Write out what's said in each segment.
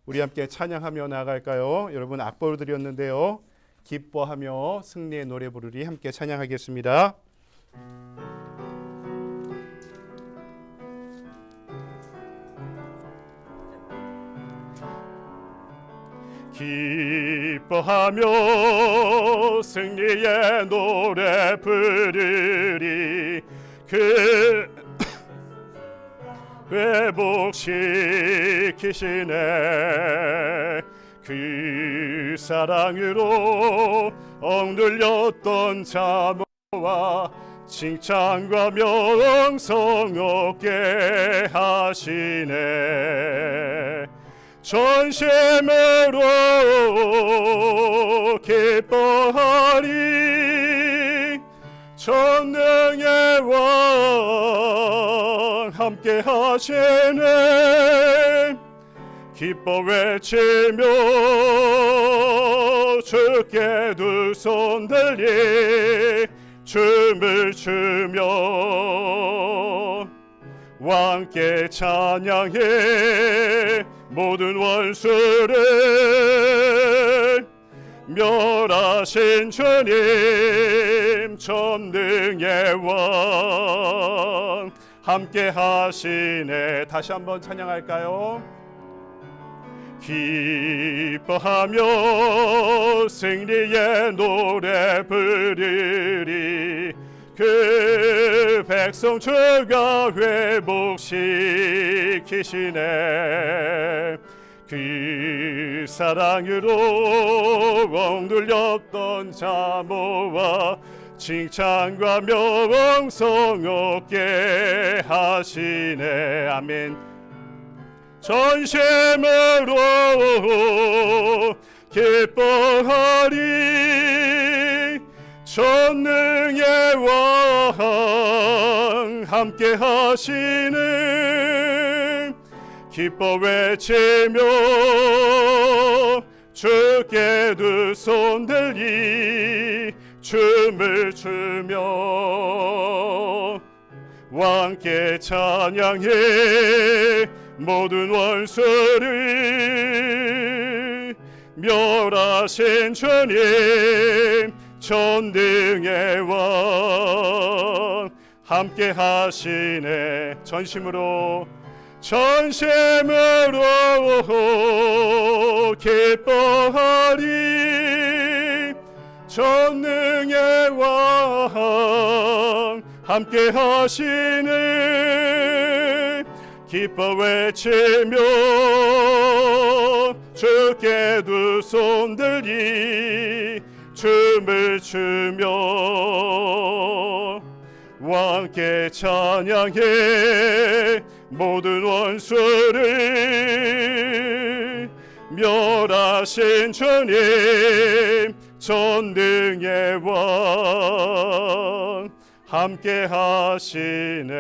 우리 함께 찬양하며 나아갈까요? 여러분 악보를 드렸는데요. 기뻐하며 승리의 노래 부르리 함께 찬양하겠습니다. 기뻐하며 승리의 노래 부르리 그 회복시키시네 그 사랑으로 억눌렸던 자모와 칭찬과 명성 얻게 하시네 전심으로 기뻐하리 전능의 왕 함께 하시네 기뻐 외치며 주께 두 손 들리 춤을 추며 왕께 찬양해 모든 원수를 멸하신 주님 전능의 왕 함께 하시네 다시 한번 찬양할까요? 기뻐하며 승리의 노래 부르리 그 백성 주가 회복시키시네 그 사랑으로 억눌렸던 자모와 칭찬과 명성 얻게 하시네 아멘 전심으로 기뻐하리 전능의 왕 함께 하시는 기뻐 외치며 주께 두 손 들리 춤을 추며 왕께 찬양해 모든 원수를 멸하신 주님 전능의 왕 함께 하시네 전심으로 기뻐하리 전능의 왕 함께 하시네 기뻐 외치며 주께 두 손 들리 춤을 추며 왕께 찬양해 모든 원수를 멸하신 주님 전능의 왕 함께 하시네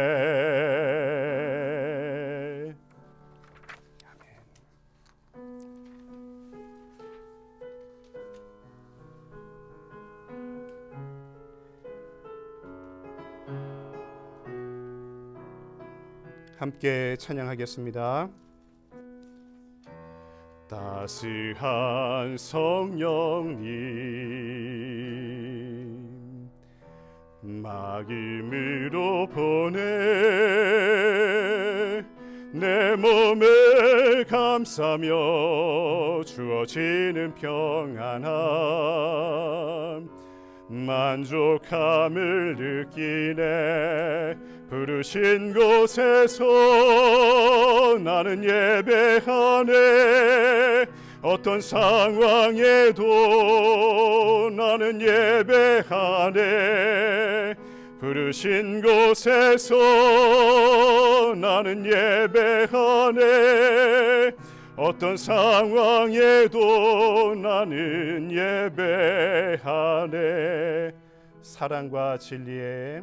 함께 찬양하겠습니다. 따스한 성령님 마음으로 보내 내 몸을 감싸며 주어지는 평안함 만족함을 느끼네 부르신 곳에서 나는 예배하네 어떤 상황에도 나는 예배하네 부르신 곳에서 나는 예배하네 어떤 상황에도 나는 예배하네 사랑과 진리에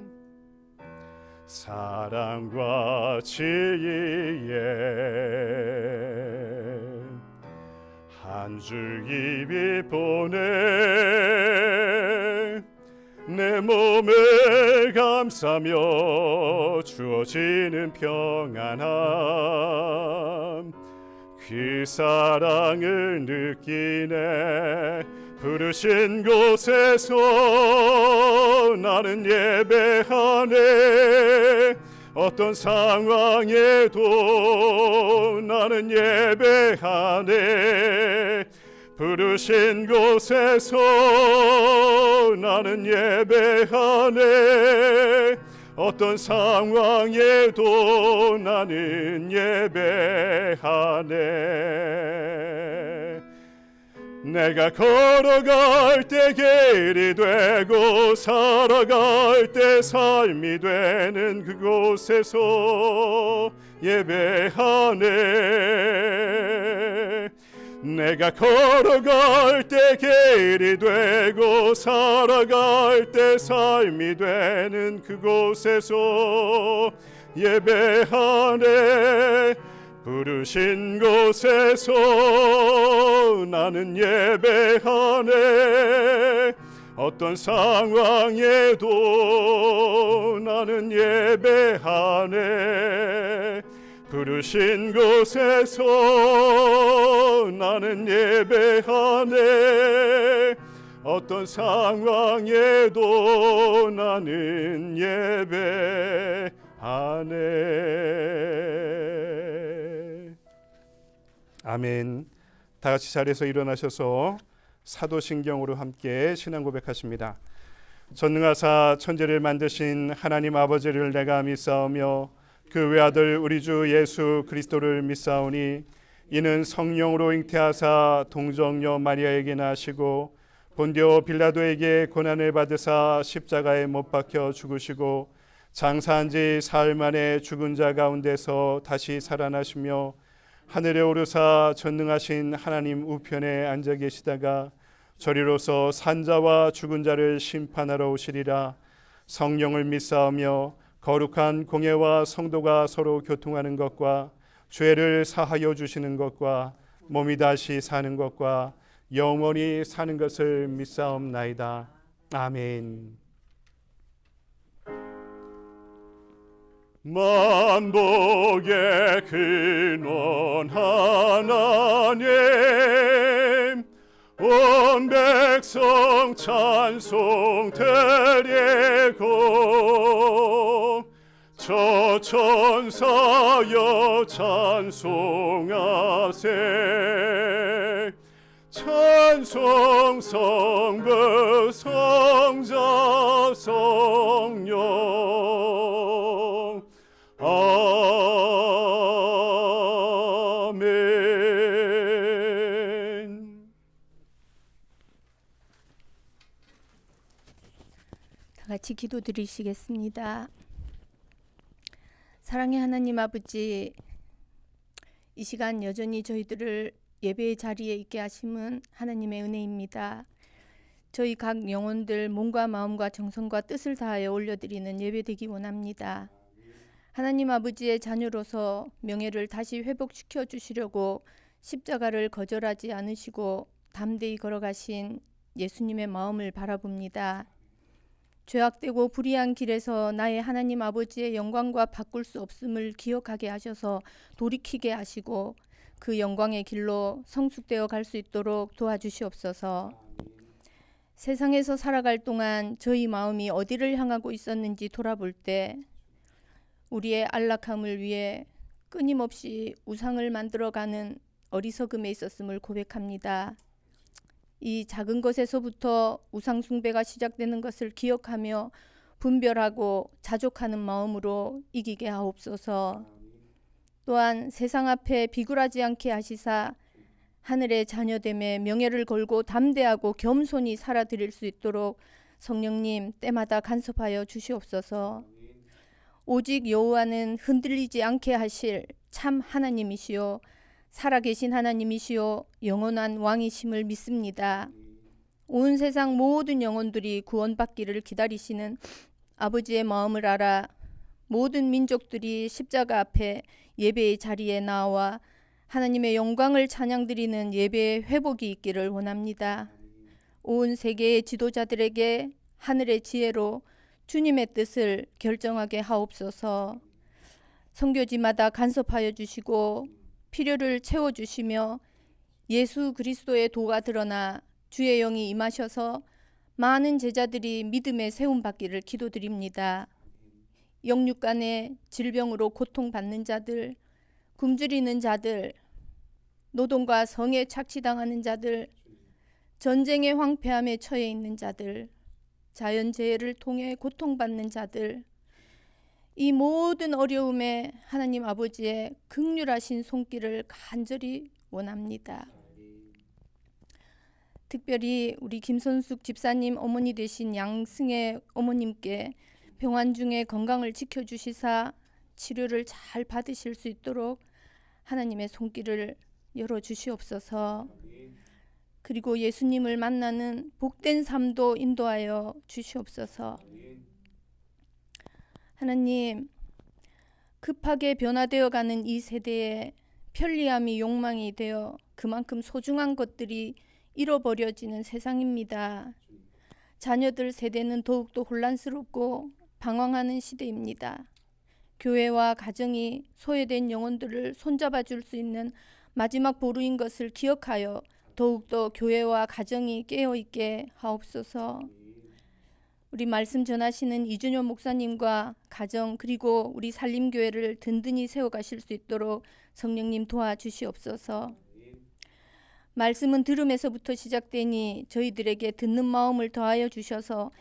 한 줄 입이 보내 내 몸을 감싸며 주어지는 평안함 그 사랑을 느끼네. 부르신 곳에서 나는 예배하네. 어떤 상황에도 나는 예배하네. 부르신 곳에서 나는 예배하네. 어떤 상황에도 나는 예배하네. 내가 걸어갈 때 길이 되고 살아갈 때 삶이 되는 그곳에서 예배하네. 내가 걸어갈 때 길이 되고 살아갈 때 삶이 되는 그곳에서 예배하네. 부르신 곳에서 나는 예배하네. 어떤 상황에도 나는 예배하네. 부르신 곳에서 나는 예배하네. 어떤 상황에도 나는 예배하네. 아멘. 다 같이 자리에서 일어나셔서 사도신경으로 함께 신앙 고백하십니다. 전능하사 천지를 만드신 하나님 아버지를 내가 믿사오며 그 외아들 우리 주 예수 그리스도를 믿사오니 이는 성령으로 잉태하사 동정녀 마리아에게 나시고 본디오 빌라도에게 고난을 받으사 십자가에 못 박혀 죽으시고 장사한 지 사흘 만에 죽은 자 가운데서 다시 살아나시며 하늘에 오르사 전능하신 하나님 우편에 앉아 계시다가 저리로서 산자와 죽은 자를 심판하러 오시리라. 성령을 믿사오며 거룩한 공예와 성도가 서로 교통하는 것과 죄를 사하여 주시는 것과 몸이 다시 사는 것과 영원히 사는 것을 믿사옵나이다. 아멘. 만복의 근원 하나님 온 백성 찬송 드리고 저 천사여 찬송하세. 찬송 성부 성자 성령 아멘. 다 같이 기도 드리시겠습니다. 사랑의 하나님 아버지, 이 시간 여전히 저희들을 예배의 자리에 있게 하심은 하나님의 은혜입니다. 저희 각 영혼들 몸과 마음과 정성과 뜻을 다하여 올려드리는 예배되기 원합니다. 하나님 아버지의 자녀로서 명예를 다시 회복시켜 주시려고 십자가를 거절하지 않으시고 담대히 걸어가신 예수님의 마음을 바라봅니다. 죄악되고 불의한 길에서 나의 하나님 아버지의 영광과 바꿀 수 없음을 기억하게 하셔서 돌이키게 하시고 그 영광의 길로 성숙되어 갈 수 있도록 도와주시옵소서. 세상에서 살아갈 동안 저희 마음이 어디를 향하고 있었는지 돌아볼 때 우리의 안락함을 위해 끊임없이 우상을 만들어가는 어리석음에 있었음을 고백합니다. 이 작은 것에서부터 우상 숭배가 시작되는 것을 기억하며 분별하고 자족하는 마음으로 이기게 하옵소서. 또한 세상 앞에 비굴하지 않게 하시사 하늘의 자녀됨에 명예를 걸고 담대하고 겸손히 살아드릴 수 있도록 성령님 때마다 간섭하여 주시옵소서. 오직 여호와는 흔들리지 않게 하실 참 하나님이시요 살아계신 하나님이시요 영원한 왕이심을 믿습니다. 온 세상 모든 영혼들이 구원받기를 기다리시는 아버지의 마음을 알아 모든 민족들이 십자가 앞에 예배의 자리에 나와 하나님의 영광을 찬양드리는 예배의 회복이 있기를 원합니다. 온 세계의 지도자들에게 하늘의 지혜로 주님의 뜻을 결정하게 하옵소서. 선교지마다 간섭하여 주시고 필요를 채워주시며 예수 그리스도의 도가 드러나 주의 영이 임하셔서 많은 제자들이 믿음에 세움받기를 기도드립니다. 영육간의 질병으로 고통받는 자들, 굶주리는 자들, 노동과 성에 착취당하는 자들, 전쟁의 황폐함에 처해 있는 자들, 자연재해를 통해 고통받는 자들, 이 모든 어려움에 하나님 아버지의 긍휼하신 손길을 간절히 원합니다. 특별히 우리 김선숙 집사님 어머니 되신 양승의 어머님께 병환 중에 건강을 지켜주시사 치료를 잘 받으실 수 있도록 하나님의 손길을 열어주시옵소서. 그리고 예수님을 만나는 복된 삶도 인도하여 주시옵소서. 하나님, 급하게 변화되어가는 이 세대에 편리함이 욕망이 되어 그만큼 소중한 것들이 잃어버려지는 세상입니다. 자녀들 세대는 더욱더 혼란스럽고 방황하는 시대입니다. 교회와 가정이 소외된 영혼들을 손잡아 줄 수 있는 마지막 보루인 것을 기억하여 더욱더 교회와 가정이 깨어있게 하옵소서. 우리 말씀 전하시는 이준효 목사님과 가정 그리고 우리 산림교회를 든든히 세워가실 수 있도록 성령님 도와주시옵소서. 말씀은 들음에서부터 시작되니 저희들에게 듣는 마음을 더하여 주셔서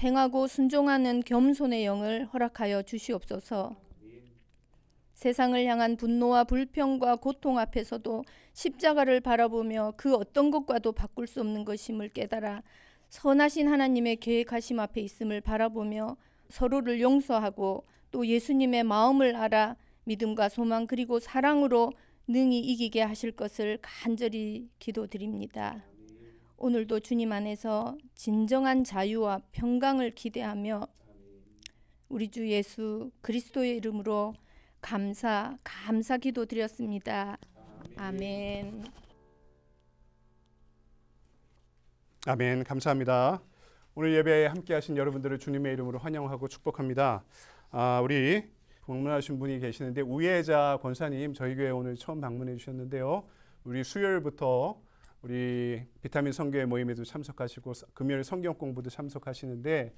행하고 순종하는 겸손의 영을 허락하여 주시옵소서. 세상을 향한 분노와 불평과 고통 앞에서도 십자가를 바라보며 그 어떤 것과도 바꿀 수 없는 것임을 깨달아 선하신 하나님의 계획하심 앞에 있음을 바라보며 서로를 용서하고 또 예수님의 마음을 알아 믿음과 소망 그리고 사랑으로 능히 이기게 하실 것을 간절히 기도드립니다. 오늘도 주님 안에서 진정한 자유와 평강을 기대하며 우리 주 예수 그리스도의 이름으로 감사 기도드렸습니다. 아멘. 아멘. 감사합니다. 오늘 예배에 함께 하신 여러분들을 주님의 이름으로 환영하고 축복합니다. 우리 방문하신 분이 계시는데 우예자 권사님 저희 교회 오늘 처음 방문해 주셨는데요. 우리 수요일부터 우리 비타민 성교회 모임에도 참석하시고 금요일 성경 공부도 참석하시는데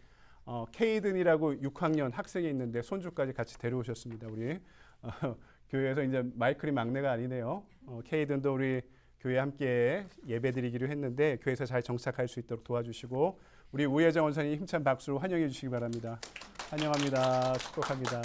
케이든이라고 6학년 학생이 있는데 손주까지 같이 데려오셨습니다. 우리 교회에서 이제 마이클이 막내가 아니네요. 케이든도 우리 교회 함께 예배드리기로 했는데 교회에서 잘 정착할 수 있도록 도와주시고 우리 우예정 원사님 힘찬 박수로 환영해 주시기 바랍니다. 환영합니다. 축복합니다.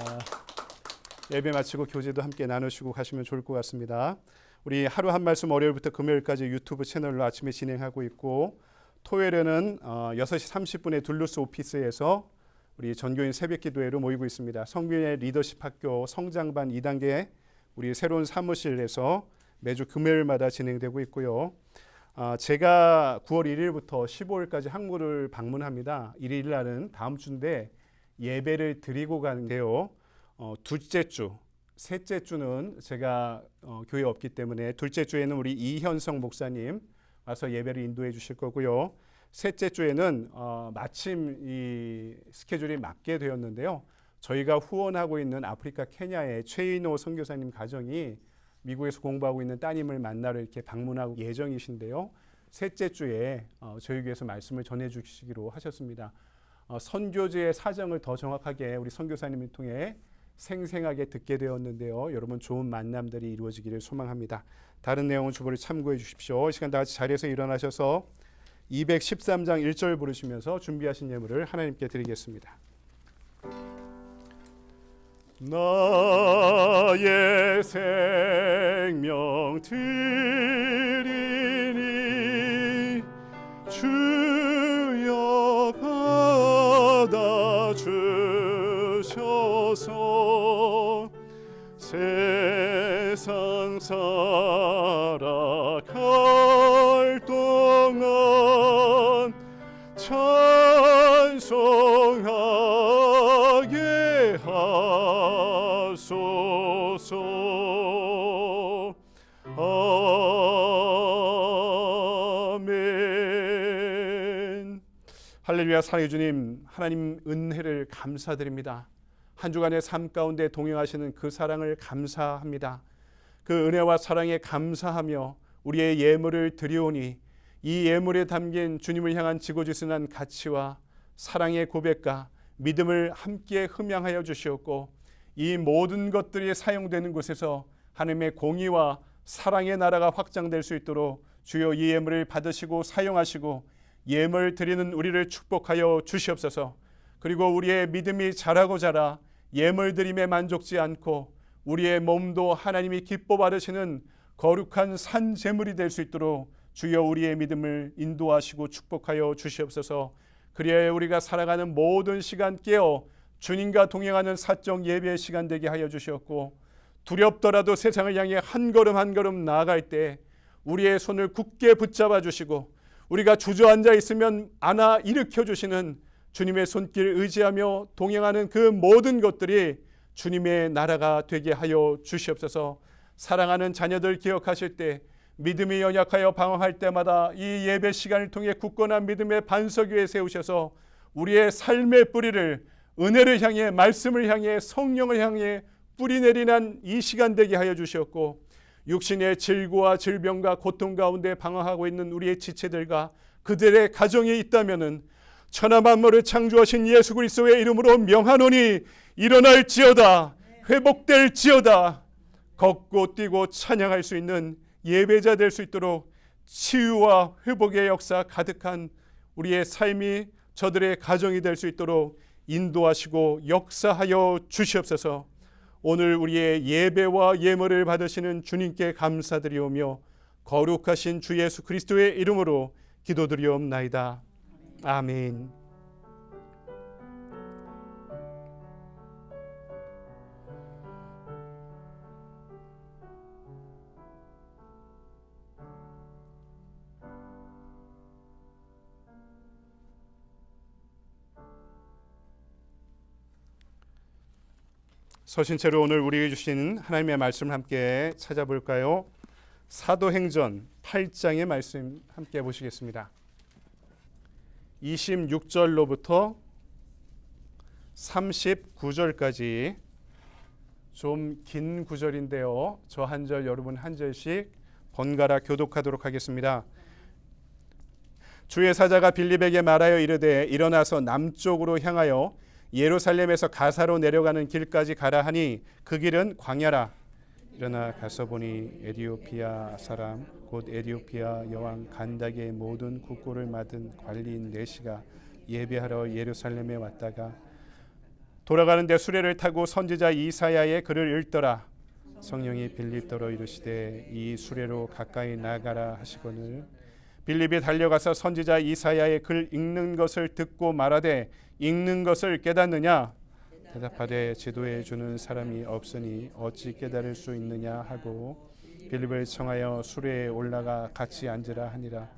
예배 마치고 교제도 함께 나누시고 가시면 좋을 것 같습니다. 우리 하루 한 말씀 월요일부터 금요일까지 유튜브 채널로 아침에 진행하고 있고 토요일에는 6시 30분에 둘루스 오피스에서 우리 전교인 새벽기도회로 모이고 있습니다. 성교의 리더십 학교 성장반 2단계 우리 새로운 사무실에서 매주 금요일마다 진행되고 있고요. 제가 9월 1일부터 15일까지 항구를 방문합니다. 1일 날은 다음 주인데 예배를 드리고 가는데요. 둘째 주, 셋째 주는 제가 교회에 없기 때문에 둘째 주에는 우리 이현성 목사님 와서 예배를 인도해 주실 거고요. 셋째 주에는 마침 이 스케줄이 맞게 되었는데요. 저희가 후원하고 있는 아프리카 케냐의 최인호 선교사님 가정이 미국에서 공부하고 있는 따님을 만나러 이렇게 방문하고 예정이신데요. 셋째 주에 저희 교회에서 말씀을 전해 주시기로 하셨습니다. 선교지의 사정을 더 정확하게 우리 선교사님을 통해 생생하게 듣게 되었는데요. 여러분 좋은 만남들이 이루어지기를 소망합니다. 다른 내용은 주보를 참고해 주십시오. 이 시간 다 같이 자리에서 일어나셔서 213장 1절 부르시면서 준비하신 예물을 하나님께 드리겠습니다. 나의 생명 드리니 주여 받아 주셔서 세상 살아갈 동안 찬송하게 하소서. 아멘. 할렐루야. 사랑해 주님, 하나님 은혜를 감사드립니다. 한 주간의 삶 가운데 동행하시는 그 사랑을 감사합니다. 그 은혜와 사랑에 감사하며 우리의 예물을 드리오니 이 예물에 담긴 주님을 향한 지고지순한 가치와 사랑의 고백과 믿음을 함께 흠양하여 주시옵고 이 모든 것들이 사용되는 곳에서 하나님의 공의와 사랑의 나라가 확장될 수 있도록 주여 이 예물을 받으시고 사용하시고 예물 드리는 우리를 축복하여 주시옵소서. 그리고 우리의 믿음이 자라고 자라 예물 드림에 만족지 않고 우리의 몸도 하나님이 기뻐 받으시는 거룩한 산 제물이 될 수 있도록 주여 우리의 믿음을 인도하시고 축복하여 주시옵소서. 그리하여 우리가 살아가는 모든 시간 깨어 주님과 동행하는 사적 예배의 시간 되게 하여 주시옵고 두렵더라도 세상을 향해 한 걸음 한 걸음 나아갈 때 우리의 손을 굳게 붙잡아 주시고 우리가 주저앉아 있으면 안아 일으켜 주시는 주님의 손길 의지하며 동행하는 그 모든 것들이 주님의 나라가 되게 하여 주시옵소서. 사랑하는 자녀들 기억하실 때 믿음이 연약하여 방황할 때마다 이 예배 시간을 통해 굳건한 믿음의 반석 위에 세우셔서 우리의 삶의 뿌리를 은혜를 향해 말씀을 향해 성령을 향해 뿌리 내리는 이 시간 되게 하여 주셨고 육신의 질고와 질병과 고통 가운데 방황하고 있는 우리의 지체들과 그들의 가정이 있다면은 천하 만물을 창조하신 예수 그리스도의 이름으로 명하노니 일어날지어다 회복될지어다 걷고 뛰고 찬양할 수 있는 예배자 될 수 있도록 치유와 회복의 역사 가득한 우리의 삶이 저들의 가정이 될 수 있도록 인도하시고 역사하여 주시옵소서. 오늘 우리의 예배와 예물을 받으시는 주님께 감사드리오며 거룩하신 주 예수 그리스도의 이름으로 기도드리옵나이다. 아멘. 서신체로 오늘 우리에게 주신 하나님의 말씀을 함께 찾아볼까요? 사도행전 8장의 말씀 함께 보시겠습니다. 26절로부터 39절까지 좀 긴 구절인데요. 저 한 절 여러분 한 절씩 번갈아 교독하도록 하겠습니다. 주의 사자가 빌립에게 말하여 이르되 일어나서 남쪽으로 향하여 예루살렘에서 가사로 내려가는 길까지 가라 하니 그 길은 광야라. 일어나 가서 보니 에디오피아 사람 곧 에디오피아 여왕 간닥의 모든 국고를 맡은 관리인 네시가 예배하러 예루살렘에 왔다가 돌아가는데 수레를 타고 선지자 이사야의 글을 읽더라. 성령이 빌립더러 이르시되 이 수레로 가까이 나가라 하시거늘 빌립이 달려가서 선지자 이사야의 글 읽는 것을 듣고 말하되 읽는 것을 깨닫느냐? 대답하되 지도해 주는 사람이 없으니 어찌 깨달을 수 있느냐 하고 빌립을 청하여 수레에 올라가 같이 앉으라 하니라.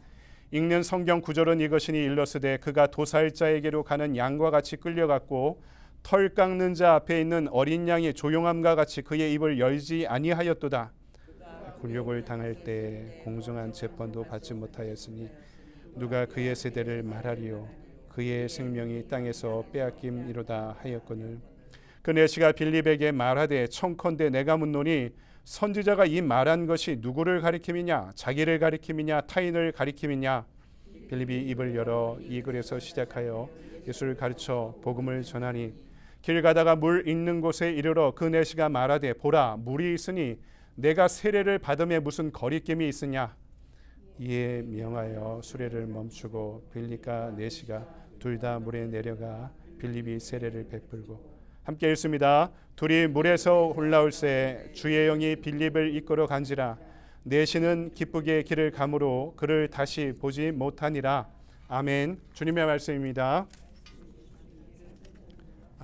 읽는 성경 구절은 이것이니 일러스되 그가 도살자에게로 가는 양과 같이 끌려갔고 털 깎는 자 앞에 있는 어린 양이 조용함과 같이 그의 입을 열지 아니하였도다. 굴욕을 당할 때 공정한 재판도 받지 못하였으니 누가 그의 세대를 말하리요? 그의 생명이 땅에서 빼앗김이로다 하였거늘 그 네시가 빌립에게 말하되 청컨대 내가 묻노니 선지자가 이 말한 것이 누구를 가리킴이냐 자기를 가리킴이냐 타인을 가리킴이냐 빌립이 입을 열어 이 글에서 시작하여 예수를 가르쳐 복음을 전하니 길 가다가 물 있는 곳에 이르러 그 네시가 말하되 보라 물이 있으니 내가 세례를 받음에 무슨 거리낌이 있으냐 이에 명하여 수레를 멈추고 빌립과 네시가 둘 다 물에 내려가 빌립이 세례를 베풀고 함께 읽습니다. 둘이 물에서 올라올새 주의 영이 빌립을 이끌어 간지라 네시는 기쁘게 길을 가므로 그를 다시 보지 못하니라. 아멘. 주님의 말씀입니다.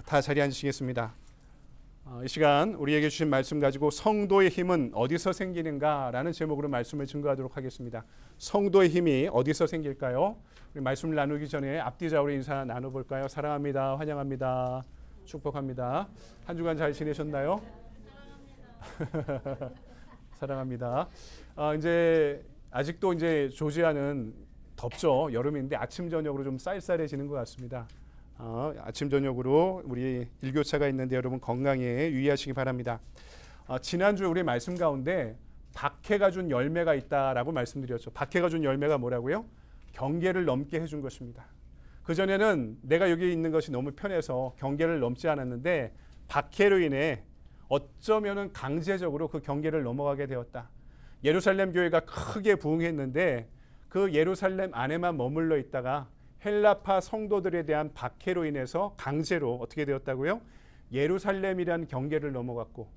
다 자리에 앉으시겠습니다. 이 시간 우리에게 주신 말씀 가지고 성도의 힘은 어디서 생기는가라는 제목으로 말씀을 증거하도록 하겠습니다. 성도의 힘이 어디서 생길까요? 우리 말씀을 나누기 전에 앞뒤좌우로 인사 나눠볼까요? 사랑합니다. 환영합니다. 축복합니다. 한 주간 잘 지내셨나요? 사랑합니다. 이제 아직도 이제 조지아는 덥죠. 여름인데 아침 저녁으로 좀 쌀쌀해지는 것 같습니다. 아침 저녁으로 우리 일교차가 있는데 여러분 건강에 유의하시기 바랍니다. 지난주 우리 말씀 가운데 박해가 준 열매가 있다라고 말씀드렸죠. 박해가 준 열매가 뭐라고요? 경계를 넘게 해준 것입니다. 그전에는 내가 여기 있는 것이 너무 편해서 경계를 넘지 않았는데 박해로 인해 어쩌면은 강제적으로 그 경계를 넘어가게 되었다. 예루살렘 교회가 크게 부흥했는데 그 예루살렘 안에만 머물러 있다가 헬라파 성도들에 대한 박해로 인해서 강제로 어떻게 되었다고요? 예루살렘이라는 경계를 넘어갔고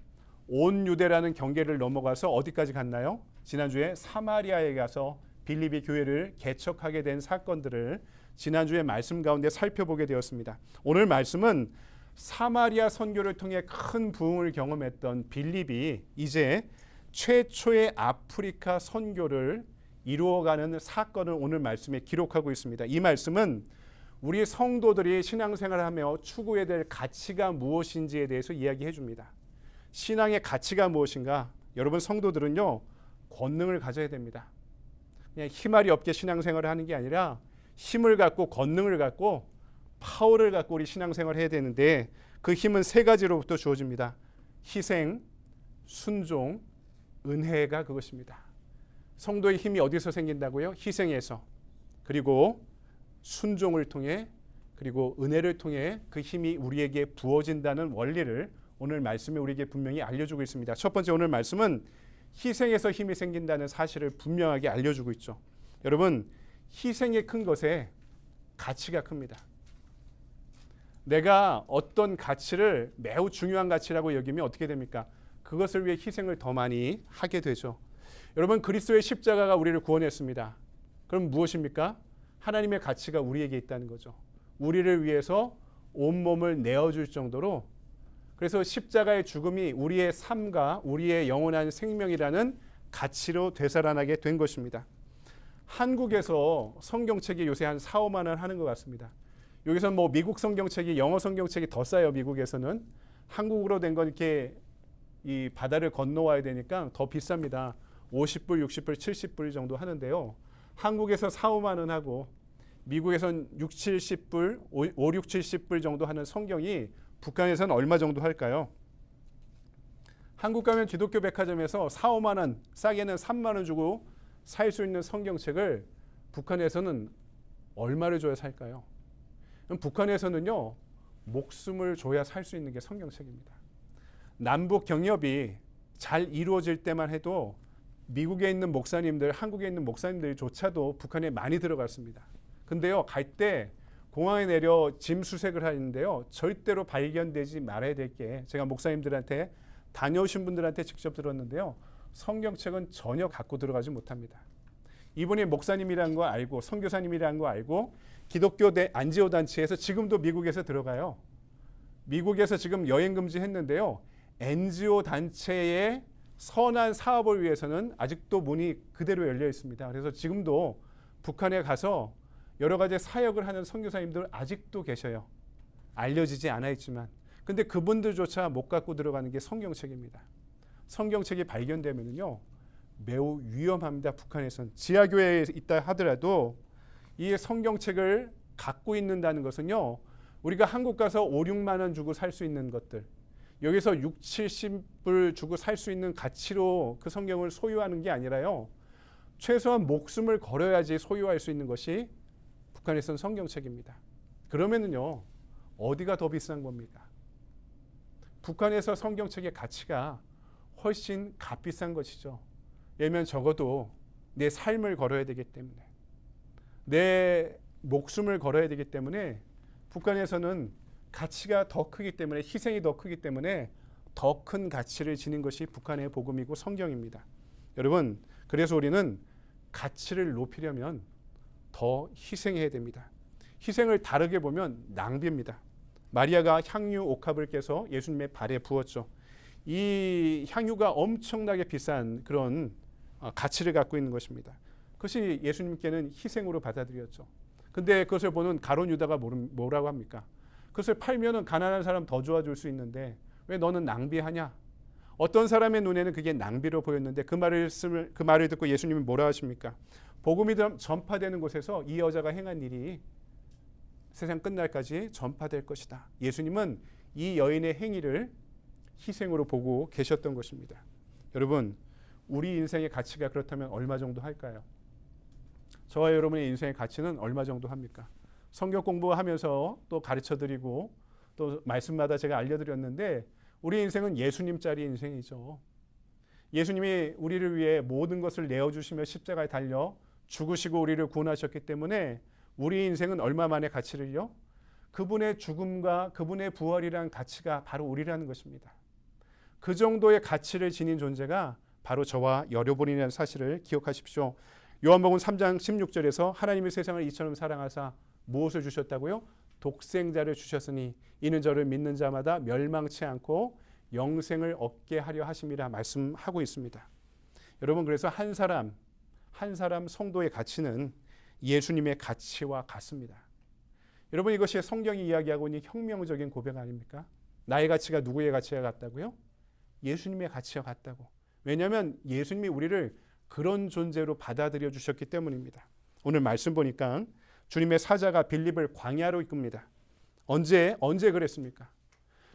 온 유대라는 경계를 넘어가서 어디까지 갔나요? 지난주에 사마리아에 가서 빌립이 교회를 개척하게 된 사건들을 지난주에 말씀 가운데 살펴보게 되었습니다. 오늘 말씀은 사마리아 선교를 통해 큰 부흥을 경험했던 빌립이 이제 최초의 아프리카 선교를 이루어가는 사건을 오늘 말씀에 기록하고 있습니다. 이 말씀은 우리 성도들이 신앙생활을 하며 추구해야 될 가치가 무엇인지에 대해서 이야기해 줍니다. 신앙의 가치가 무엇인가? 여러분 성도들은요, 권능을 가져야 됩니다. 그냥 힘알이 없게 신앙생활을 하는 게 아니라 힘을 갖고 권능을 갖고 파워를 갖고 우리 신앙생활을 해야 되는데 그 힘은 세 가지로부터 주어집니다. 희생, 순종, 은혜가 그것입니다. 성도의 힘이 어디서 생긴다고요? 희생에서. 그리고 순종을 통해 그리고 은혜를 통해 그 힘이 우리에게 부어진다는 원리를 오늘 말씀에 우리에게 분명히 알려주고 있습니다. 첫 번째 오늘 말씀은 희생에서 힘이 생긴다는 사실을 분명하게 알려주고 있죠. 여러분 희생이 큰 것에 가치가 큽니다. 내가 어떤 가치를 매우 중요한 가치라고 여기면 어떻게 됩니까? 그것을 위해 희생을 더 많이 하게 되죠. 여러분 그리스도의 십자가가 우리를 구원했습니다. 그럼 무엇입니까? 하나님의 가치가 우리에게 있다는 거죠. 우리를 위해서 온몸을 내어줄 정도로 그래서 십자가의 죽음이 우리의 삶과 우리의 영원한 생명이라는 가치로 되살아나게 된 것입니다. 한국에서 성경책이 요새 한 4, 5만 원 하는 것 같습니다. 여기서는 뭐 미국 성경책이 영어 성경책이 더 싸요. 미국에서는. 한국으로 된 건 이렇게 이 바다를 건너와야 되니까 더 비쌉니다. 50불, 60불, 70불 정도 하는데요. 한국에서 4, 5만 원 하고 미국에선 6, 70불, 5, 6, 70불 정도 하는 성경이 북한에서는 얼마 정도 할까요? 한국 가면 기독교 백화점에서 4, 5만 원, 싸게는 3만 원 주고 살 수 있는 성경책을 북한에서는 얼마를 줘야 살까요? 그럼 북한에서는요, 목숨을 줘야 살 수 있는 게 성경책입니다. 남북 경협이 잘 이루어질 때만 해도 미국에 있는 목사님들, 한국에 있는 목사님들조차도 북한에 많이 들어갔습니다. 근데요, 갈 때 공항에 내려 짐 수색을 하는데요, 절대로 발견되지 말아야 될 게 제가 목사님들한테 다녀오신 분들한테 직접 들었는데요, 성경책은 전혀 갖고 들어가지 못합니다. 이분이 목사님이라는 거 알고 선교사님이라는 거 알고 기독교 안지호 단체에서 지금도 미국에서 들어가요. 미국에서 지금 여행 금지했는데요, NGO 단체의 선한 사업을 위해서는 아직도 문이 그대로 열려 있습니다. 그래서 지금도 북한에 가서 여러 가지 사역을 하는 선교사님들 아직도 계셔요. 알려지지 않아 있지만. 근데 그분들조차 못 갖고 들어가는 게 성경책입니다. 성경책이 발견되면요, 매우 위험합니다. 북한에선. 지하교회에 있다 하더라도 이 성경책을 갖고 있는다는 것은요, 우리가 한국 가서 5, 6만 원 주고 살 수 있는 것들, 여기서 6, 70불 주고 살 수 있는 가치로 그 성경을 소유하는 게 아니라요, 최소한 목숨을 걸어야지 소유할 수 있는 것이 북한에서는 성경책입니다. 그러면은요, 어디가 더 비싼 겁니까? 북한에서 성경책의 가치가 훨씬 값비싼 것이죠. 왜냐하면 적어도 내 삶을 걸어야 되기 때문에, 내 목숨을 걸어야 되기 때문에 북한에서는 가치가 더 크기 때문에, 희생이 더 크기 때문에 더 큰 가치를 지닌 것이 북한의 복음이고 성경입니다. 여러분, 그래서 우리는 가치를 높이려면 더 희생해야 됩니다. 희생을 다르게 보면 낭비입니다. 마리아가 향유 옥합을 깨서 예수님의 발에 부었죠. 이 향유가 엄청나게 비싼 그런 가치를 갖고 있는 것입니다. 그것이 예수님께는 희생으로 받아들였죠. 근데 그것을 보는 가룟 유다가 뭐라고 합니까? 그것을 팔면은 가난한 사람 더 도와줄 수 있는데 왜 너는 낭비하냐? 어떤 사람의 눈에는 그게 낭비로 보였는데 그 말을 듣고 예수님은 뭐라 하십니까? 복음이 전파되는 곳에서 이 여자가 행한 일이 세상 끝날까지 전파될 것이다. 예수님은 이 여인의 행위를 희생으로 보고 계셨던 것입니다. 여러분, 우리 인생의 가치가 그렇다면 얼마 정도 할까요? 저와 여러분의 인생의 가치는 얼마 정도 합니까? 성경 공부하면서 또 가르쳐드리고 또 말씀마다 제가 알려드렸는데 우리 인생은 예수님짜리 인생이죠. 예수님이 우리를 위해 모든 것을 내어주시며 십자가에 달려 죽으시고 우리를 구원하셨기 때문에 우리 인생은 얼마만의 가치를요? 그분의 죽음과 그분의 부활이라는 가치가 바로 우리라는 것입니다. 그 정도의 가치를 지닌 존재가 바로 저와 여러분이라는 사실을 기억하십시오. 요한복음 3장 16절에서 하나님이 세상을 이처럼 사랑하사 무엇을 주셨다고요? 독생자를 주셨으니 이는 저를 믿는 자마다 멸망치 않고 영생을 얻게 하려 하심이라 말씀하고 있습니다. 여러분, 그래서 한 사람 성도의 가치는 예수님의 가치와 같습니다. 여러분, 이것이 성경이 이야기하고 있는 혁명적인 고백 아닙니까? 나의 가치가 누구의 가치와 같다고요? 예수님의 가치와 같다고. 왜냐하면 예수님이 우리를 그런 존재로 받아들여 주셨기 때문입니다. 오늘 말씀 보니까 주님의 사자가 빌립을 광야로 이끕니다. 언제 그랬습니까?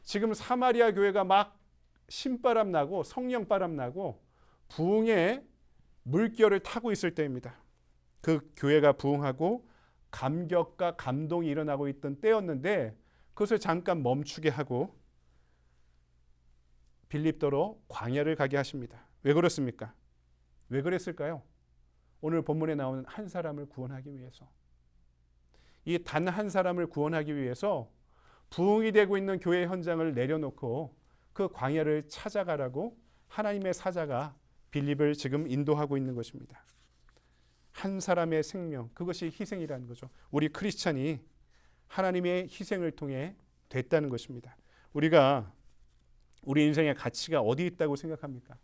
지금 사마리아 교회가 막 신바람 나고 성령바람 나고 부흥의 물결을 타고 있을 때입니다. 그 교회가 부흥하고 감격과 감동이 일어나고 있던 때였는데 그것을 잠깐 멈추게 하고 빌립도로 광야를 가게 하십니다. 왜 그렇습니까? 왜 그랬을까요? 오늘 본문에 나오는 한 사람을 구원하기 위해서. 이 단 한 사람을 구원하기 위해서 부흥이 되고 있는 교회 현장을 내려놓고 그 광야를 찾아가라고 하나님의 사자가 빌립을 지금 인도하고 있는 것입니다. 한 사람의 생명, 그것이 희생이라는 거죠. 우리 크리스찬이 하나님의 희생을 통해 됐다는 것입니다. 우리가 우리 인생의 가치가 어디 있다고 생각합니까?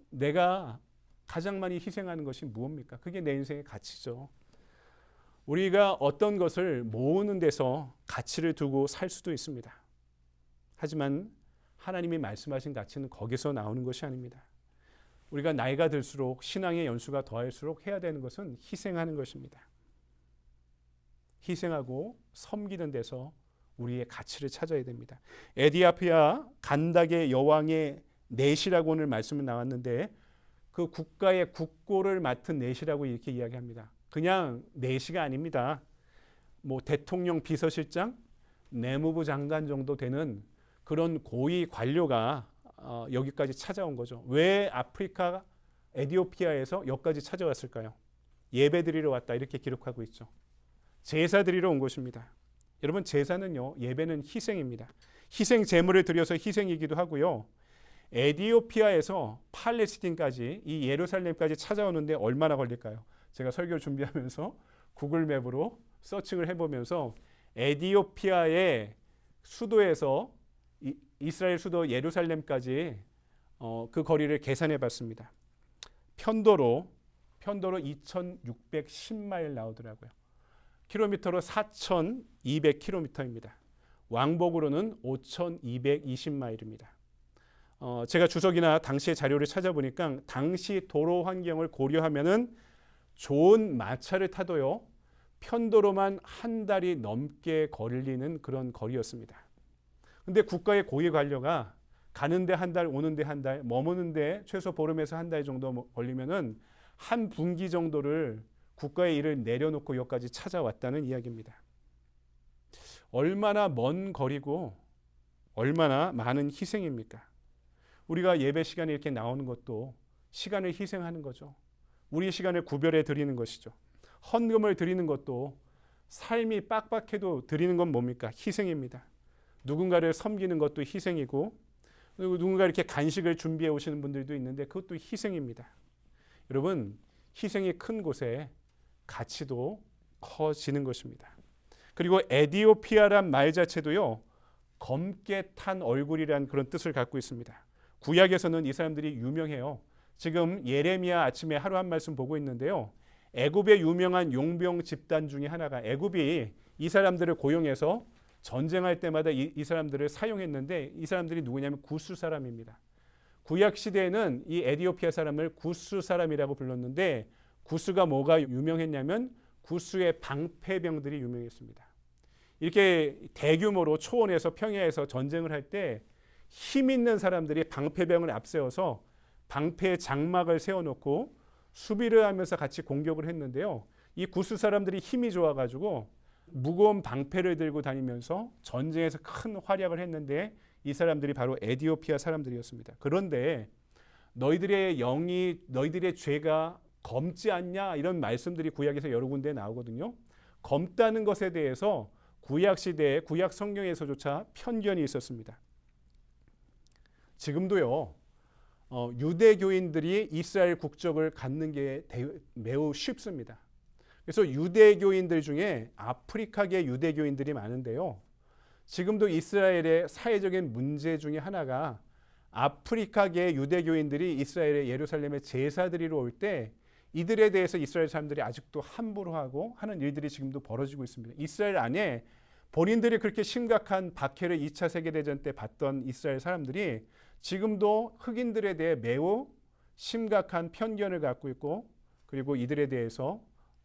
내가 가장 많이 희생하는 것이 무엇입니까? 그게 내 인생의 가치죠. 우리가 어떤 것을 모으는 데서 가치를 두고 살 수도 있습니다. 하지만 하나님이 말씀하신 가치는 거기서 나오는 것이 아닙니다. 우리가 나이가 들수록 신앙의 연수가 더할수록 해야 되는 것은 희생하는 것입니다. 희생하고 섬기는 데서 우리의 가치를 찾아야 됩니다. 에디오피아 간닥의 여왕의 넷이라고 오늘 말씀이 나왔는데 그 국가의 국고를 맡은 넷이라고 이렇게 이야기합니다. 그냥 넷이가 아닙니다. 뭐 대통령 비서실장, 내무부 장관 정도 되는 그런 고위 관료가 여기까지 찾아온 거죠. 왜 아프리카 에디오피아에서 여기까지 찾아왔을까요? 예배 드리러 왔다 이렇게 기록하고 있죠. 제사 드리러 온 것입니다. 여러분, 제사는요, 예배는 희생입니다. 희생 제물을 드려서 희생이기도 하고요. 에디오피아에서 팔레스틴까지 이 예루살렘까지 찾아오는데 얼마나 걸릴까요? 제가 설교를 준비하면서 구글맵으로 서칭을 해보면서 에디오피아의 수도에서 이스라엘 수도 예루살렘까지 그 거리를 계산해 봤습니다. 편도로 2610마일 나오더라고요. 킬로미터로 4200km입니다. 왕복으로는 5220마일입니다. 제가 주석이나 당시의 자료를 찾아보니까 당시 도로 환경을 고려하면은 좋은 마차를 타도요, 편도로만 한 달이 넘게 걸리는 그런 거리였습니다. 근데 국가의 고위 관료가 가는데 한 달, 오는데 한 달, 머무는데 최소 보름에서 한 달 정도 걸리면은 한 분기 정도를 국가의 일을 내려놓고 여기까지 찾아왔다는 이야기입니다. 얼마나 먼 거리고 얼마나 많은 희생입니까? 우리가 예배 시간에 이렇게 나오는 것도 시간을 희생하는 거죠. 우리 시간을 구별해 드리는 것이죠. 헌금을 드리는 것도 삶이 빡빡해도 드리는 건 뭡니까? 희생입니다. 누군가를 섬기는 것도 희생이고, 그리고 누군가 이렇게 간식을 준비해 오시는 분들도 있는데 그것도 희생입니다. 여러분, 희생이 큰 곳에 가치도 커지는 것입니다. 그리고 에디오피아란 말 자체도요, 검게 탄 얼굴이라는 그런 뜻을 갖고 있습니다. 구약에서는 이 사람들이 유명해요. 지금 예레미야 아침에 하루 한 말씀 보고 있는데요. 애굽의 유명한 용병 집단 중에 하나가, 애굽이 이 사람들을 고용해서 전쟁할 때마다 이 사람들을 사용했는데, 이 사람들이 누구냐면 구스 사람입니다. 구약 시대에는 이 에디오피아 사람을 구스 사람이라고 불렀는데, 구스가 뭐가 유명했냐면 구스의 방패병들이 유명했습니다. 이렇게 대규모로 초원에서 평야에서 전쟁을 할 때 힘 있는 사람들이 방패병을 앞세워서 방패 장막을 세워놓고 수비를 하면서 같이 공격을 했는데요. 이 구스 사람들이 힘이 좋아가지고 무거운 방패를 들고 다니면서 전쟁에서 큰 활약을 했는데 이 사람들이 바로 에디오피아 사람들이었습니다. 그런데 너희들의 영이 너희들의 죄가 검지 않냐 이런 말씀들이 구약에서 여러 군데 나오거든요. 검다는 것에 대해서 구약 시대에 구약 성경에서조차 편견이 있었습니다. 지금도요. 유대교인들이 이스라엘 국적을 갖는 게 매우 쉽습니다. 그래서 유대교인들 중에 아프리카계 유대교인들이 많은데요. 지금도 이스라엘의 사회적인 문제 중에 하나가 아프리카계 유대교인들이 이스라엘의 예루살렘에 제사 드리러 올 때 이들에 대해서 이스라엘 사람들이 아직도 함부로 하고 하는 일들이 지금도 벌어지고 있습니다. 이스라엘 안에 본인들이 그렇게 심각한 박해를 2차 세계대전 때 받던 이스라엘 사람들이 지금도 흑인들에 대해 매우 심각한 편견을 갖고 있고 그리고 이들에 대해서